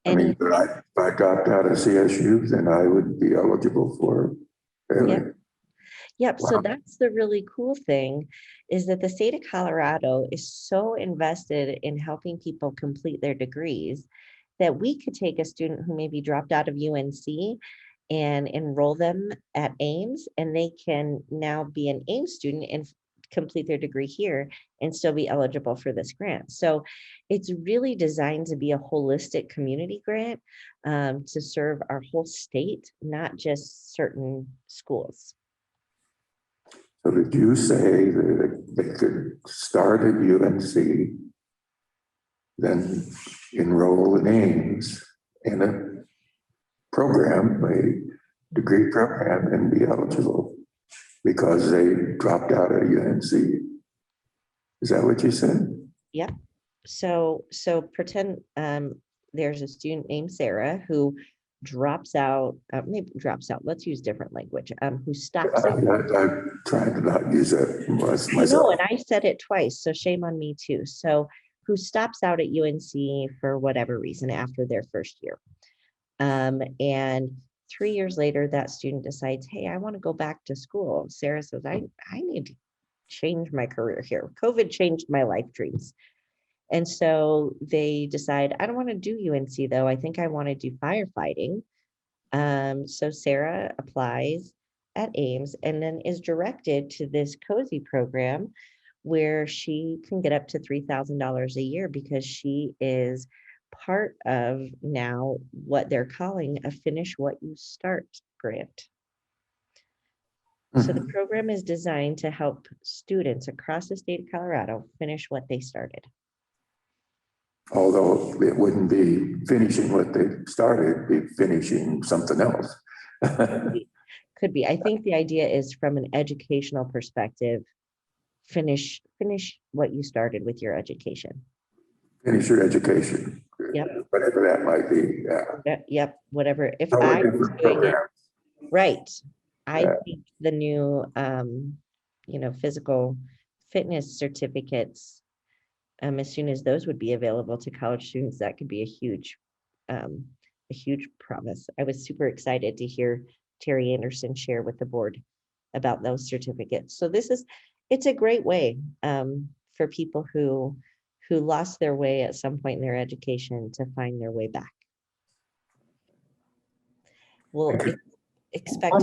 I mean, if I dropped out of CSU, then I would be eligible for. Yep. Wow. So that's the really cool thing, is that the state of Colorado is so invested in helping people complete their degrees that we could take a student who maybe dropped out of UNC and enroll them at AIMS, and they can now be an AIMS student and complete their degree here and still be eligible for this grant. So it's really designed to be a holistic community grant to serve our whole state, not just certain schools. So did you say that they could start at UNC, then enroll in AIMS in a program, a degree program, and be eligible because they dropped out of UNC? Is that what you said? Yep. So pretend there's a student named Sarah who drops out, let's use different language, who stops. I'm trying to not use that myself. I know, and I said it twice, so shame on me too. So who stops out at UNC for whatever reason after their first year. And 3 years later, that student decides, hey, I want to go back to school. Sarah says, I need to change my career here. COVID changed my life dreams. And so they decide, I don't want to do UNC though. I think I want to do firefighting. So Sarah applies at Ames and then is directed to this COSI program where she can get up to $3,000 a year because she is part of now what they're calling a Finish What You Start grant. So the program is designed to help students across the state of Colorado finish what they started. Although it wouldn't be finishing what they started, it'd be finishing something else. Could be. I think the idea is from an educational perspective, finish what you started with your education. Finish your education. Yep. Whatever that might be, yeah. Yep, whatever. If Totally I was different doing it, program. right. I Yeah. think the new, physical fitness certificates, as soon as those would be available to college students, that could be a huge promise. I was super excited to hear Terry Anderson share with the board about those certificates. So it's a great way for people who lost their way at some point in their education to find their way back. We'll expect.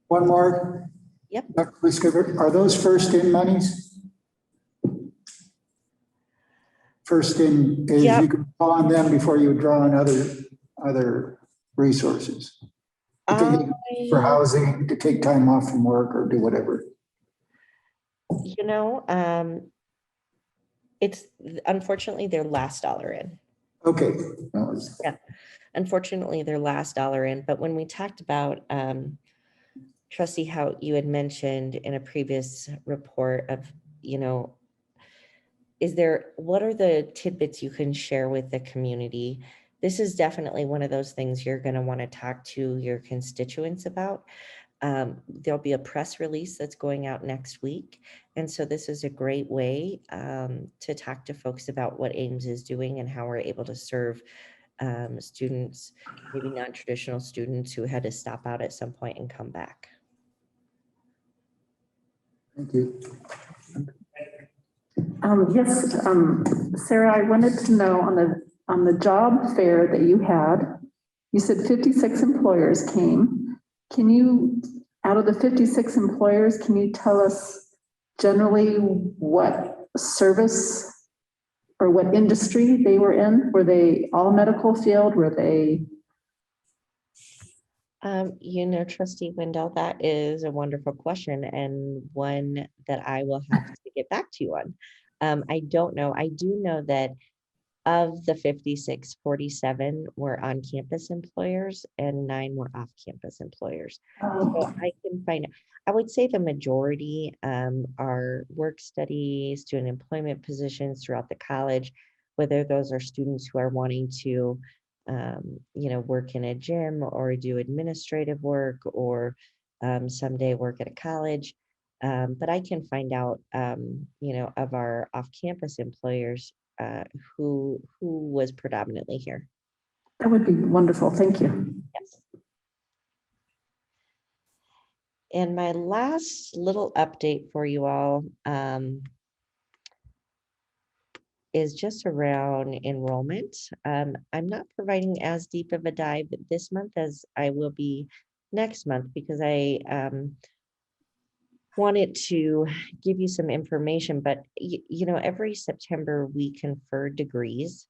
One more. Yep. Dr. Wiscover, are those first in monies? First in, is Yep. you can draw on them before you draw on other resources? For housing, to take time off from work or do whatever. It's unfortunately their last dollar in. Okay. Yeah, unfortunately their last dollar in. But when we talked about, Trustee, how you had mentioned in a previous report of, what are the tidbits you can share with the community? This is definitely one of those things you're going to want to talk to your constituents about. There'll be a press release that's going out next week. And so this is a great way to talk to folks about what Ames is doing and how we're able to serve students, maybe non-traditional students who had to stop out at some point and come back. Thank you. Yes, Sarah, I wanted to know on the job fair that you had, you said 56 employers came. Can you, out of the 56 employers, can you tell us generally what service or what industry they were in? Were they all medical field? Were they? Trustee Wendell, that is a wonderful question and one that I will have to get back to you on. I don't know. I do know that of the 56, 47 were on-campus employers and 9 were off-campus employers. So I can find, I would say the majority are work study, student employment positions throughout the college, whether those are students who are wanting to work in a gym or do administrative work or someday work at a college. But I can find out, of our off-campus employers who was predominantly here. That would be wonderful. Thank you. Yes. And my last little update for you all is just around enrollment. I'm not providing as deep of a dive this month as I will be next month because I wanted to give you some information, but every September we confer degrees,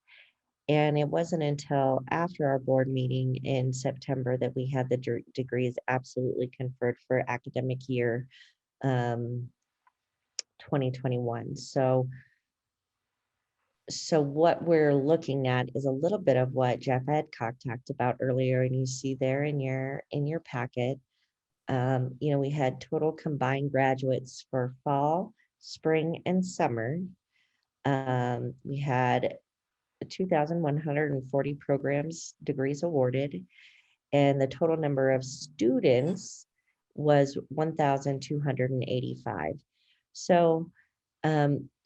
and it wasn't until after our board meeting in September that we had the degrees absolutely conferred for academic year 2021. So what we're looking at is a little bit of what Jeff Adcock talked about earlier, and you see there in your packet. We had total combined graduates for fall, spring, and summer. We had 2,140 degrees awarded, and the total number of students was 1,285. So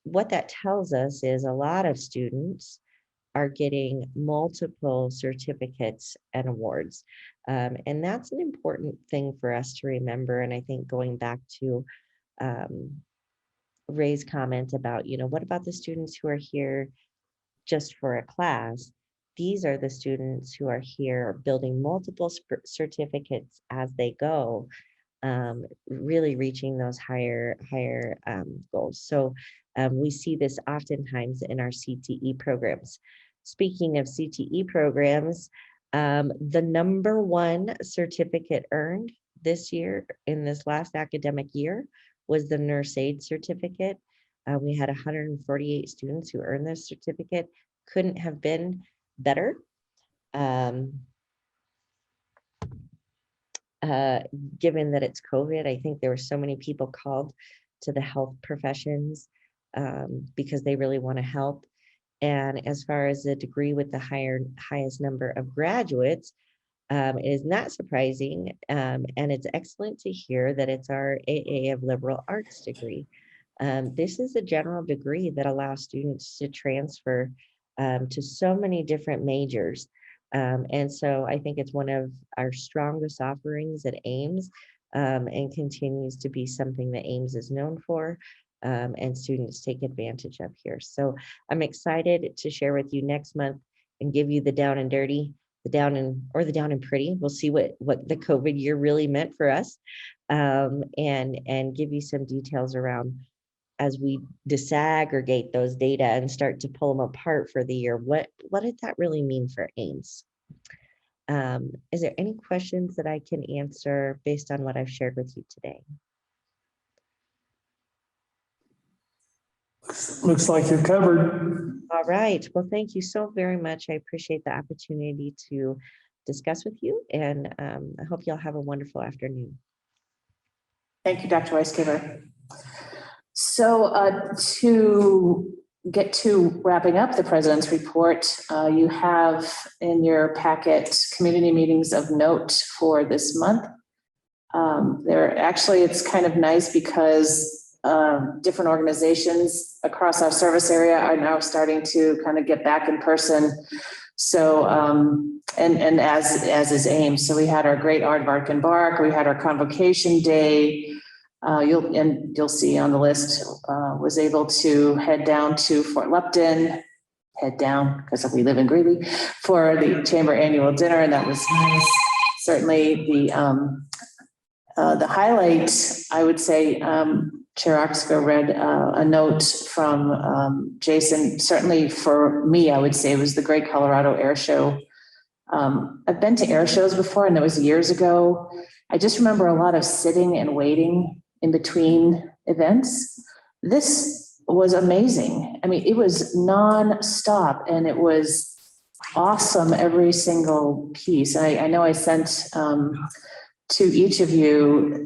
what that tells us is a lot of students are getting multiple certificates and awards. And that's an important thing for us to remember. And I think going back to Ray's comment about, what about the students who are here just for a class? These are the students who are here building multiple certificates as they go, really reaching those higher goals. So we see this oftentimes in our CTE programs. Speaking of CTE programs, the #1 certificate earned this year in this last academic year was the nurse aide certificate. We had 148 students who earned this certificate. Couldn't have been better. Given that it's COVID, I think there were so many people called to the health professions because they really want to help. And as far as the degree with the highest number of graduates, it is not surprising, and it's excellent to hear that it's our AA of Liberal Arts degree. This is a general degree that allows students to transfer to so many different majors. And so I think it's one of our strongest offerings at Ames, and continues to be something that Ames is known for, and students take advantage of here. So I'm excited to share with you next month and give you the down and dirty, the down and pretty. We'll see what the COVID year really meant for us, and give you some details around, as we disaggregate those data and start to pull them apart for the year, what did that really mean for Ames? Is there any questions that I can answer based on what I've shared with you today? Looks like you're covered. All right. Well, thank you so very much. I appreciate the opportunity to discuss with you, and I hope you'll have a wonderful afternoon. Thank you, Dr. Weisgeber. So to get to wrapping up the president's report, you have in your packet community meetings of note for this month. It's kind of nice because different organizations across our service area are now starting to kind of get back in person. So, and as is Ames. So we had our great Aardvark and Bark, we had our convocation day. You'll see on the list, was able to head down to Fort Lepton, because we live in Greeley, for the chamber annual dinner, and that was nice. Certainly the highlight, I would say, Chair Oxker read a note from Jason. Certainly for me, I would say it was the Great Colorado Air Show. I've been to air shows before, and that was years ago. I just remember a lot of sitting and waiting in between events. This was amazing. I mean, it was non-stop, and it was awesome, every single piece. I know I sent to each of you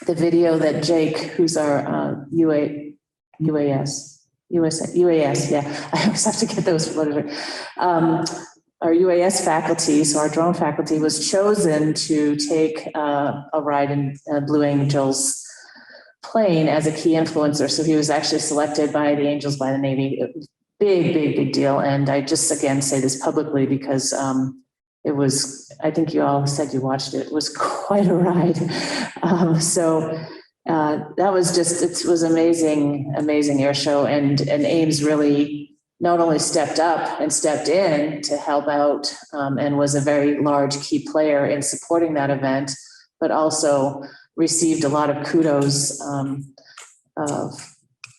the video that Jake, who's our UAS, yeah, I always have to get those letters. Our UAS faculty, so our drone faculty, was chosen to take a ride in Blue Angels plane as a key influencer. So he was actually selected by the Angels by the Navy. Big deal. And I just, again, say this publicly because it was, I think you all said you watched it. It was quite a ride. That was just, it was amazing air show. And Ames really not only stepped up and stepped in to help out, and was a very large key player in supporting that event, but also received a lot of kudos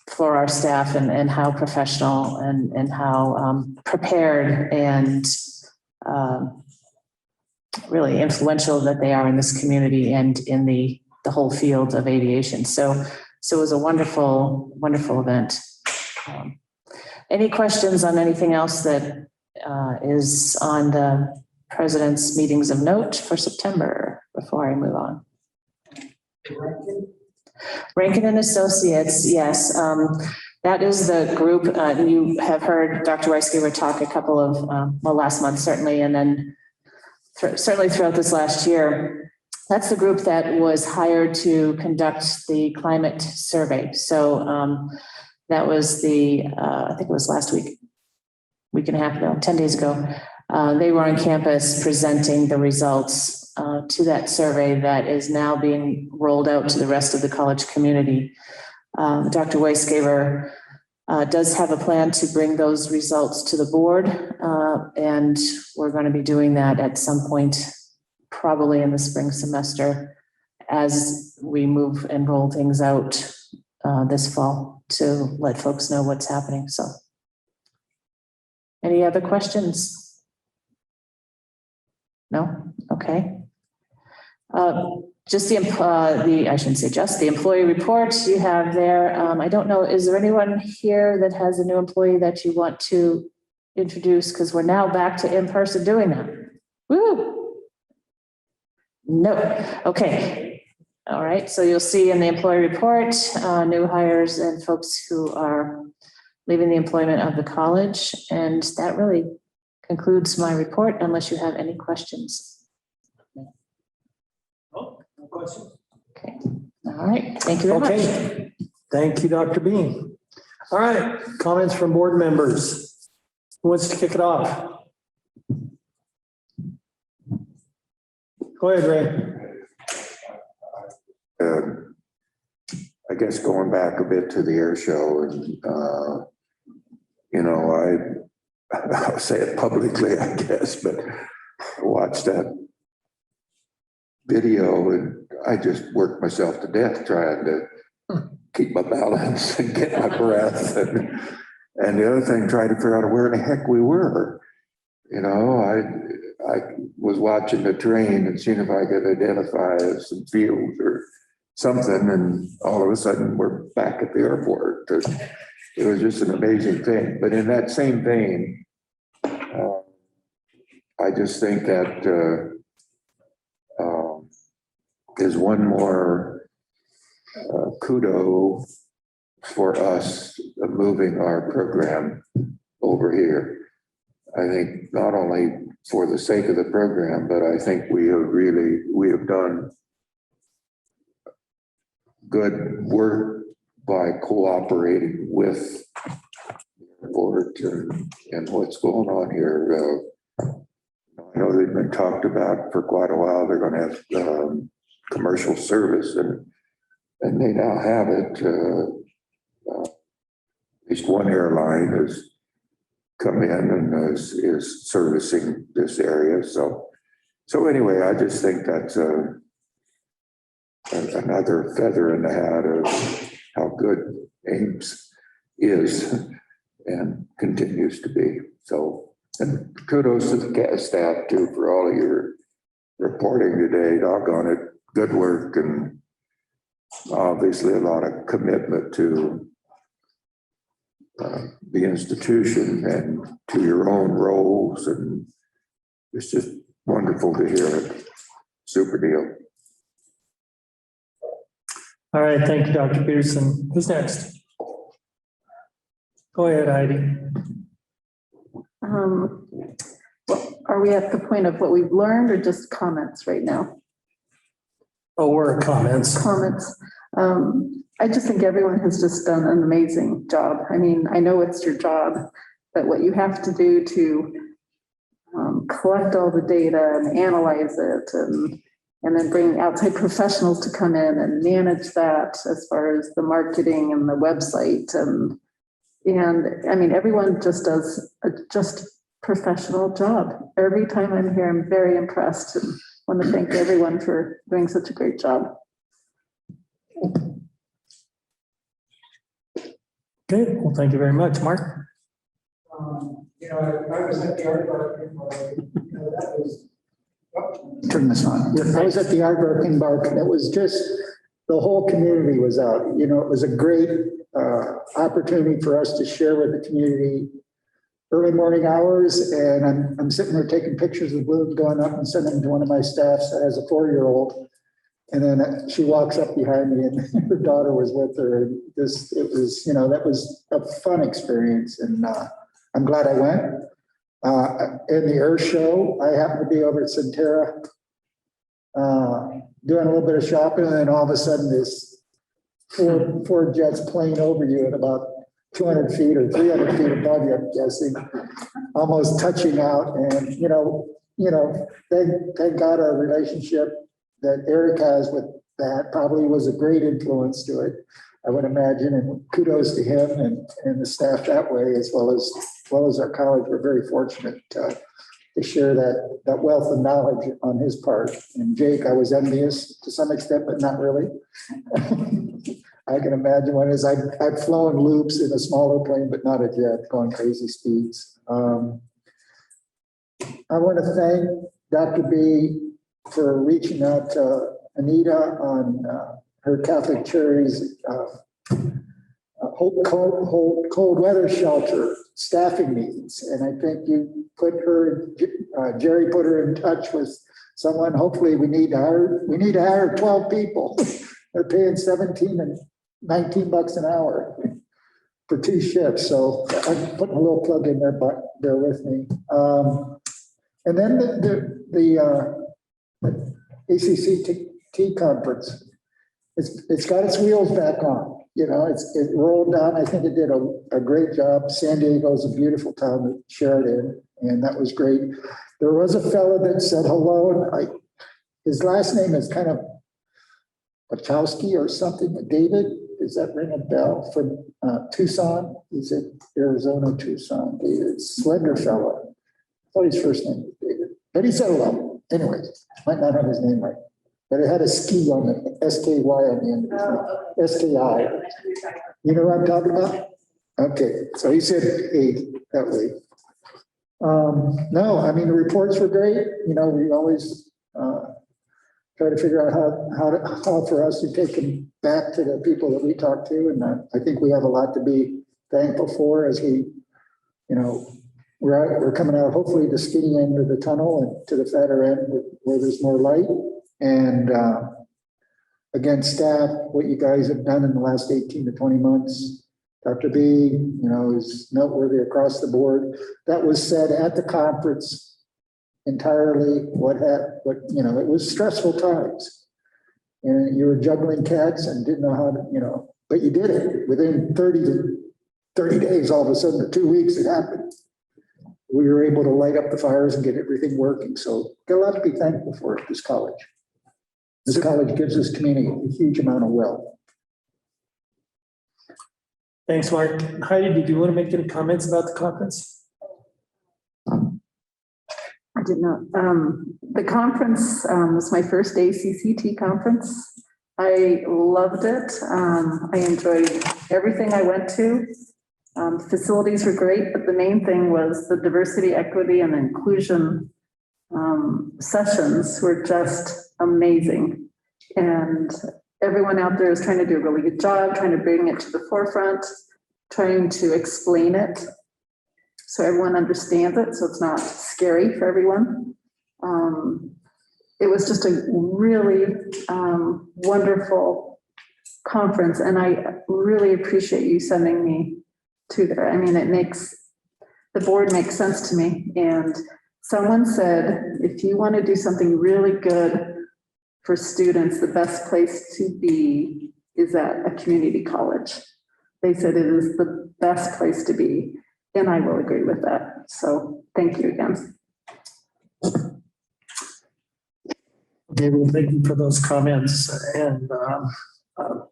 for our staff and how professional and how prepared and really influential that they are in this community and in the whole field of aviation. So it was a wonderful event. Any questions on anything else that is on the president's meetings of note for September before I move on? Rankin and Associates, yes. That is the group. You have heard Dr. Weisgeber talk a couple of, last month certainly, and then certainly throughout this last year. That's the group that was hired to conduct the climate survey. So that was I think it was last week and a half ago, 10 days ago. They were on campus presenting the results to that survey that is now being rolled out to the rest of the college community. Dr. Weisgaber does have a plan to bring those results to the board, and we're going to be doing that at some point, probably in the spring semester, as we move and roll things out this fall to let folks know what's happening. So, any other questions? No? Okay. Just I shouldn't say just, the employee report you have there. I don't know, is there anyone here that has a new employee that you want to introduce? Because we're now back to in-person doing that. Woo! No. Okay. All right. So you'll see in the employee report, new hires and folks who are leaving the employment of the college. And that really concludes my report, unless you have any questions. No questions. Okay. All right. Thank you very much. Okay. Thank you, Dr. Bean. All right. Comments from board members. Who wants to kick it off? Go ahead, Ray. I guess going back a bit to the air show, and I'll say it publicly, I guess, but I watched that video and I just worked myself to death trying to keep my balance and get my breath. And the other thing, trying to figure out where the heck we were. I was watching the train and seeing if I could identify some fields or something, and all of a sudden we're back at the airport. It was just an amazing thing. But in that same vein, I just think that is one more kudo for us moving our program over here. I think not only for the sake of the program, but I think we have done good work by cooperating with the board and what's going on here. I know they've been talked about for quite a while. They're going to have commercial service, and they now have it. At least one airline has come in and is servicing this area. So anyway, I just think that's another feather in the hat of how good Ames is and continues to be. So, and kudos to the staff too for all of your reporting today. Doggone it, good work, and obviously a lot of commitment to the institution and to your own roles, and it's just wonderful to hear it. Super deal. All right, thank you, Dr. Peterson. Who's next? Go ahead, Heidi. Are we at the point of what we've learned or just comments right now? Oh, we're at comments. Comments. I just think everyone has just done an amazing job. I mean, I know it's your job, but what you have to do to collect all the data and analyze it and then bring outside professionals to come in and manage that as far as the marketing and the website. And I mean, everyone just does a professional job. Every time I'm here, I'm very impressed and want to thank everyone for doing such a great job. Good. Well, thank you very much, Mark. I was at the aardvark that was. Turn this on. I was at the aardvark embark, and it was just, the whole community was out. It was a great opportunity for us to share with the community early morning hours. And I'm sitting there taking pictures of balloons going up and sending them to one of my staffs that has a 4-year-old. And then she walks up behind me and her daughter was with her. And that was a fun experience. And I'm glad I went. In the air show, I happened to be over at Centera doing a little bit of shopping, and then all of a sudden this four jets plane over you at about 200 feet or 300 feet above you, I'm guessing, almost touching out. And, thank God our relationship that Eric has with that probably was a great influence to it, I would imagine, and kudos to him and the staff that way, as well as our college. We're very fortunate to share that wealth of knowledge on his part. And Jake, I was envious to some extent, but not really. I can imagine what it is. I've flown loops in a smaller plane, but not a jet, going crazy speeds. I want to thank Dr. B for reaching out to Anita on her Catholic Charities cold weather shelter staffing needs. And I think you put her, Jerry put her in touch with someone. Hopefully we need to hire 12 people. They're paying 17 and 19 bucks an hour for 2 shifts. So I'm putting a little plug in there, but bear with me. And then the ACC conference, it's got its wheels back on. It rolled down. I think it did a great job. San Diego is a beautiful town to share it in, and that was great. There was a fellow that said hello, and his last name is kind of Wachowski or something. David, does that ring a bell? From Tucson? He's at Arizona, Tucson. David, slender fellow. I thought his first name was David, but he said hello. Anyways, might not have his name right. But it had a ski on it, SKY on the end of his name, SKI. You know what I'm talking about? Okay, so he said Aide that way. No, I mean, the reports were great. We always try to figure out how for us to take them back to the people that we talk to. And I think we have a lot to be thankful for as we, we're coming out, hopefully, the skinny end of the tunnel and to the fatter end where there's more light. And again, staff, what you guys have done in the last 18 to 20 months, Dr. B, is noteworthy across the board. That was said at the conference entirely. It was stressful times. And you were juggling cats and didn't know how to, but you did it. Within 30 days, all of a sudden, or 2 weeks, it happened. We were able to light up the fires and get everything working. So got a lot to be thankful for at this college. This college gives this community a huge amount of wealth. Thanks, Mark. Heidi, did you want to make any comments about the conference? I did not. The conference was my first ACCT conference. I loved it. I enjoyed everything I went to. Facilities were great, but the main thing was the diversity, equity, and inclusion sessions were just amazing. And everyone out there is trying to do a really good job, trying to bring it to the forefront, trying to explain it so everyone understands it, so it's not scary for everyone. It was just a really wonderful conference, and I really appreciate you sending me to there. I mean, the board makes sense to me. And someone said, if you want to do something really good for students, the best place to be is at a community college. They said it is the best place to be. And I will agree with that. So thank you again. Okay, well, thank you for those comments. And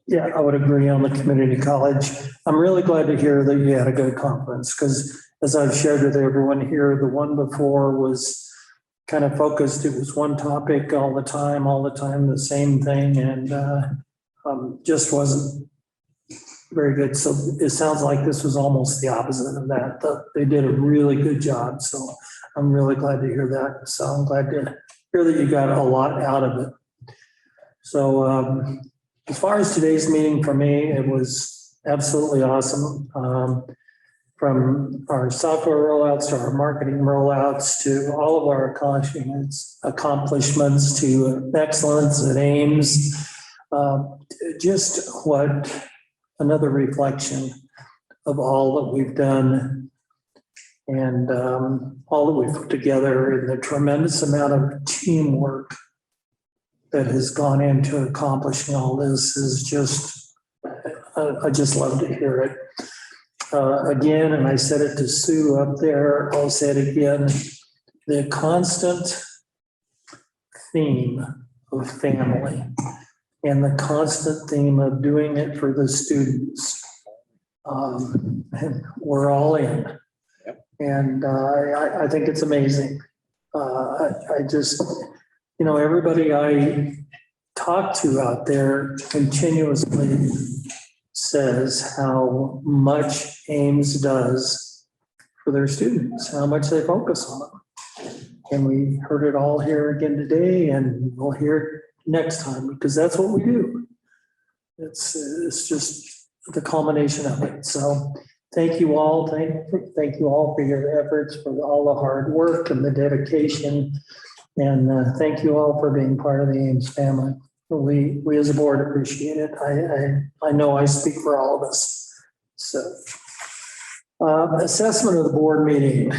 yeah, I would agree on the community college. I'm really glad to hear that you had a good conference, because as I've shared with everyone here, the one before was kind of focused. It was one topic all the time, the same thing, and just wasn't very good. So it sounds like this was almost the opposite of that. They did a really good job. So I'm really glad to hear that. So I'm glad to hear that you got a lot out of it. So as far as today's meeting for me, it was absolutely awesome. From our software rollouts to our marketing rollouts to all of our accomplishments to excellence at Ames. Just what another reflection of all that we've done and all that we've put together, and the tremendous amount of teamwork that has gone into accomplishing all this is just, I just love to hear it. Again, and I said it to Sue up there, I'll say it again, the constant theme of family and the constant theme of doing it for the students. And we're all in. And I think it's amazing. I just, everybody I talk to out there continuously says how much Ames does for their students, how much they focus on them. And we heard it all here again today, and we'll hear it next time, because that's what we do. It's just the culmination of it. So thank you all. Thank you all for your efforts, for all the hard work and the dedication. And thank you all for being part of the Ames family. We as a board appreciate it. I know I speak for all of us. So assessment of the board meeting.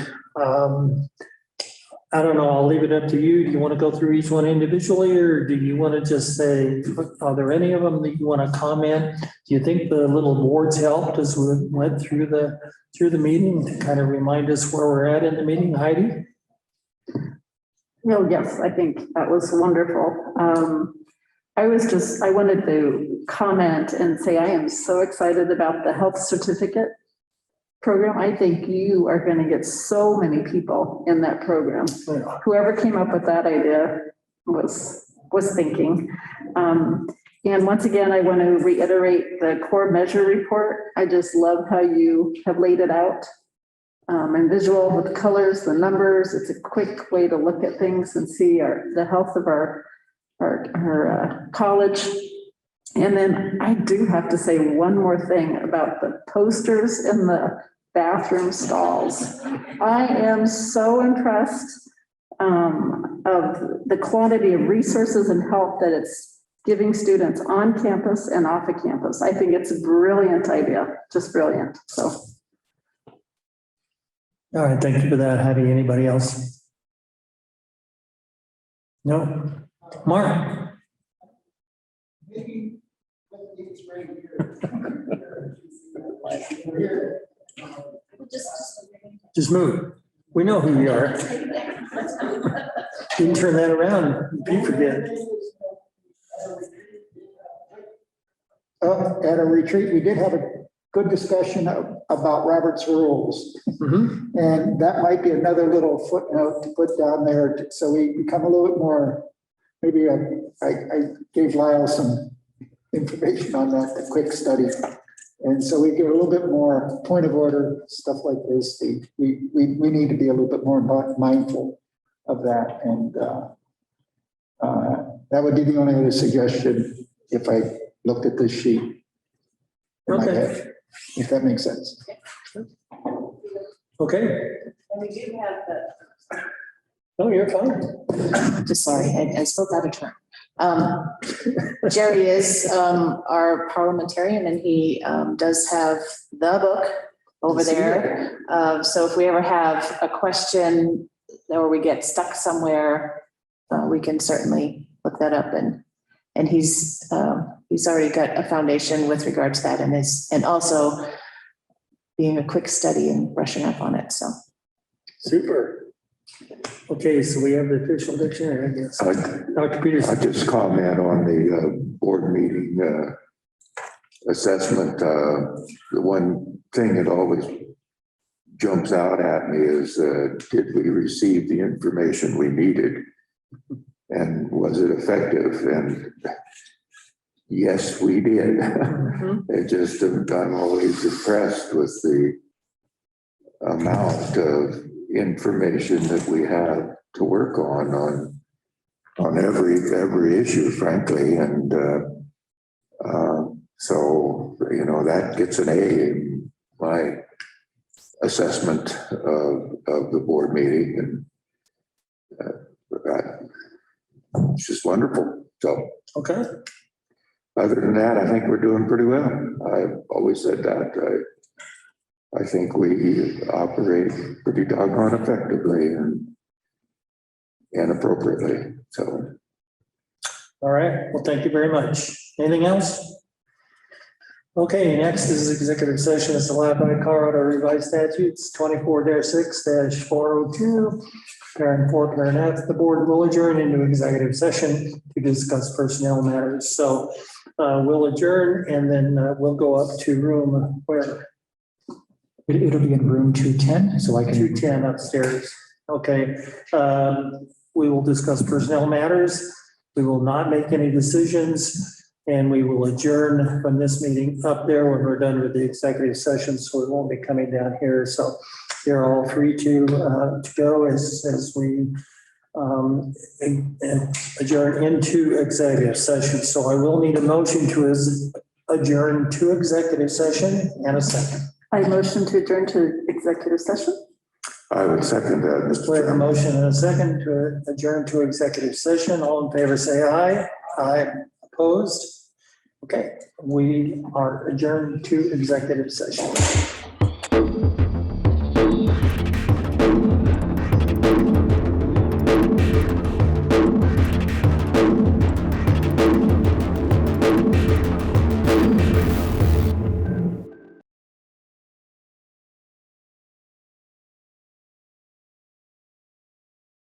I don't know, I'll leave it up to you. Do you want to go through each one individually, or do you want to just say, are there any of them that you want to comment? Do you think the little boards helped as we went through the meeting to kind of remind us where we're at in the meeting? Heidi? Well, yes, I think that was wonderful. I wanted to comment and say I am so excited about the health certificate program. I think you are going to get so many people in that program. Whoever came up with that idea was thinking. And once again, I want to reiterate the core measure report. I just love how you have laid it out and visual with the colors, the numbers. It's a quick way to look at things and see the health of our college. And then I do have to say one more thing about the posters in the bathroom stalls. I am so impressed of the quantity of resources and help that it's giving students on campus and off of campus. I think it's a brilliant idea, just brilliant. So. All right, thank you for that. Heidi, anybody else? No? Mark? Just move. We know who you are. You can turn that around if you forget. At a retreat, we did have a good discussion about Robert's rules. Mm-hmm. And that might be another little footnote to put down there so we become a little bit more, maybe I gave Lyle some information on that, the quick study. And so we get a little bit more point of order, stuff like this. We need to be a little bit more mindful of that. And that would be the only other suggestion if I looked at this sheet in my head, if that makes sense. Okay. And we do have the. Oh, you're fine. Just sorry, I spoke out of turn. Jerry is our parliamentarian, and he does have the book over there. So if we ever have a question or we get stuck somewhere, we can certainly look that up. And he's already got a foundation with regard to that, and also being a quick study and brushing up on it. So super. Okay, so we have the official dictionary, I guess. Dr. Peterson. I just comment on the board meeting assessment. The one thing that always jumps out at me is, did we receive the information we needed? And was it effective? And yes, we did. Mm-hmm. It just, I'm always impressed with the amount of information that we have to work on every issue, frankly. And so, that gets an A in my assessment of the board meeting. And it's just wonderful. So, okay. Other than that, I think we're doing pretty well. I've always said that. I think we operate pretty doggone effectively and appropriately. So, All right, well, thank you very much. Anything else? Okay, next is executive session. It's allowed by Colorado Revised Statutes 24-6-402. Parent 4, parent F, the board will adjourn into executive session to discuss personnel matters. So we'll adjourn and then we'll go up to room where? It'll be in room 210, so I can. 210 upstairs. Okay. We will discuss personnel matters. We will not make any decisions. And we will adjourn from this meeting up there when we're done with the executive session, so we won't be coming down here. So you're all free to go as we adjourn into executive session. So I will need a motion to adjourn to executive session and a second. I motion to adjourn to executive session. I would second that, Mr. We have a Chairman. motion and a second to adjourn to executive session. All in favor, say aye. Aye. Opposed? Okay, we are adjourned to executive session.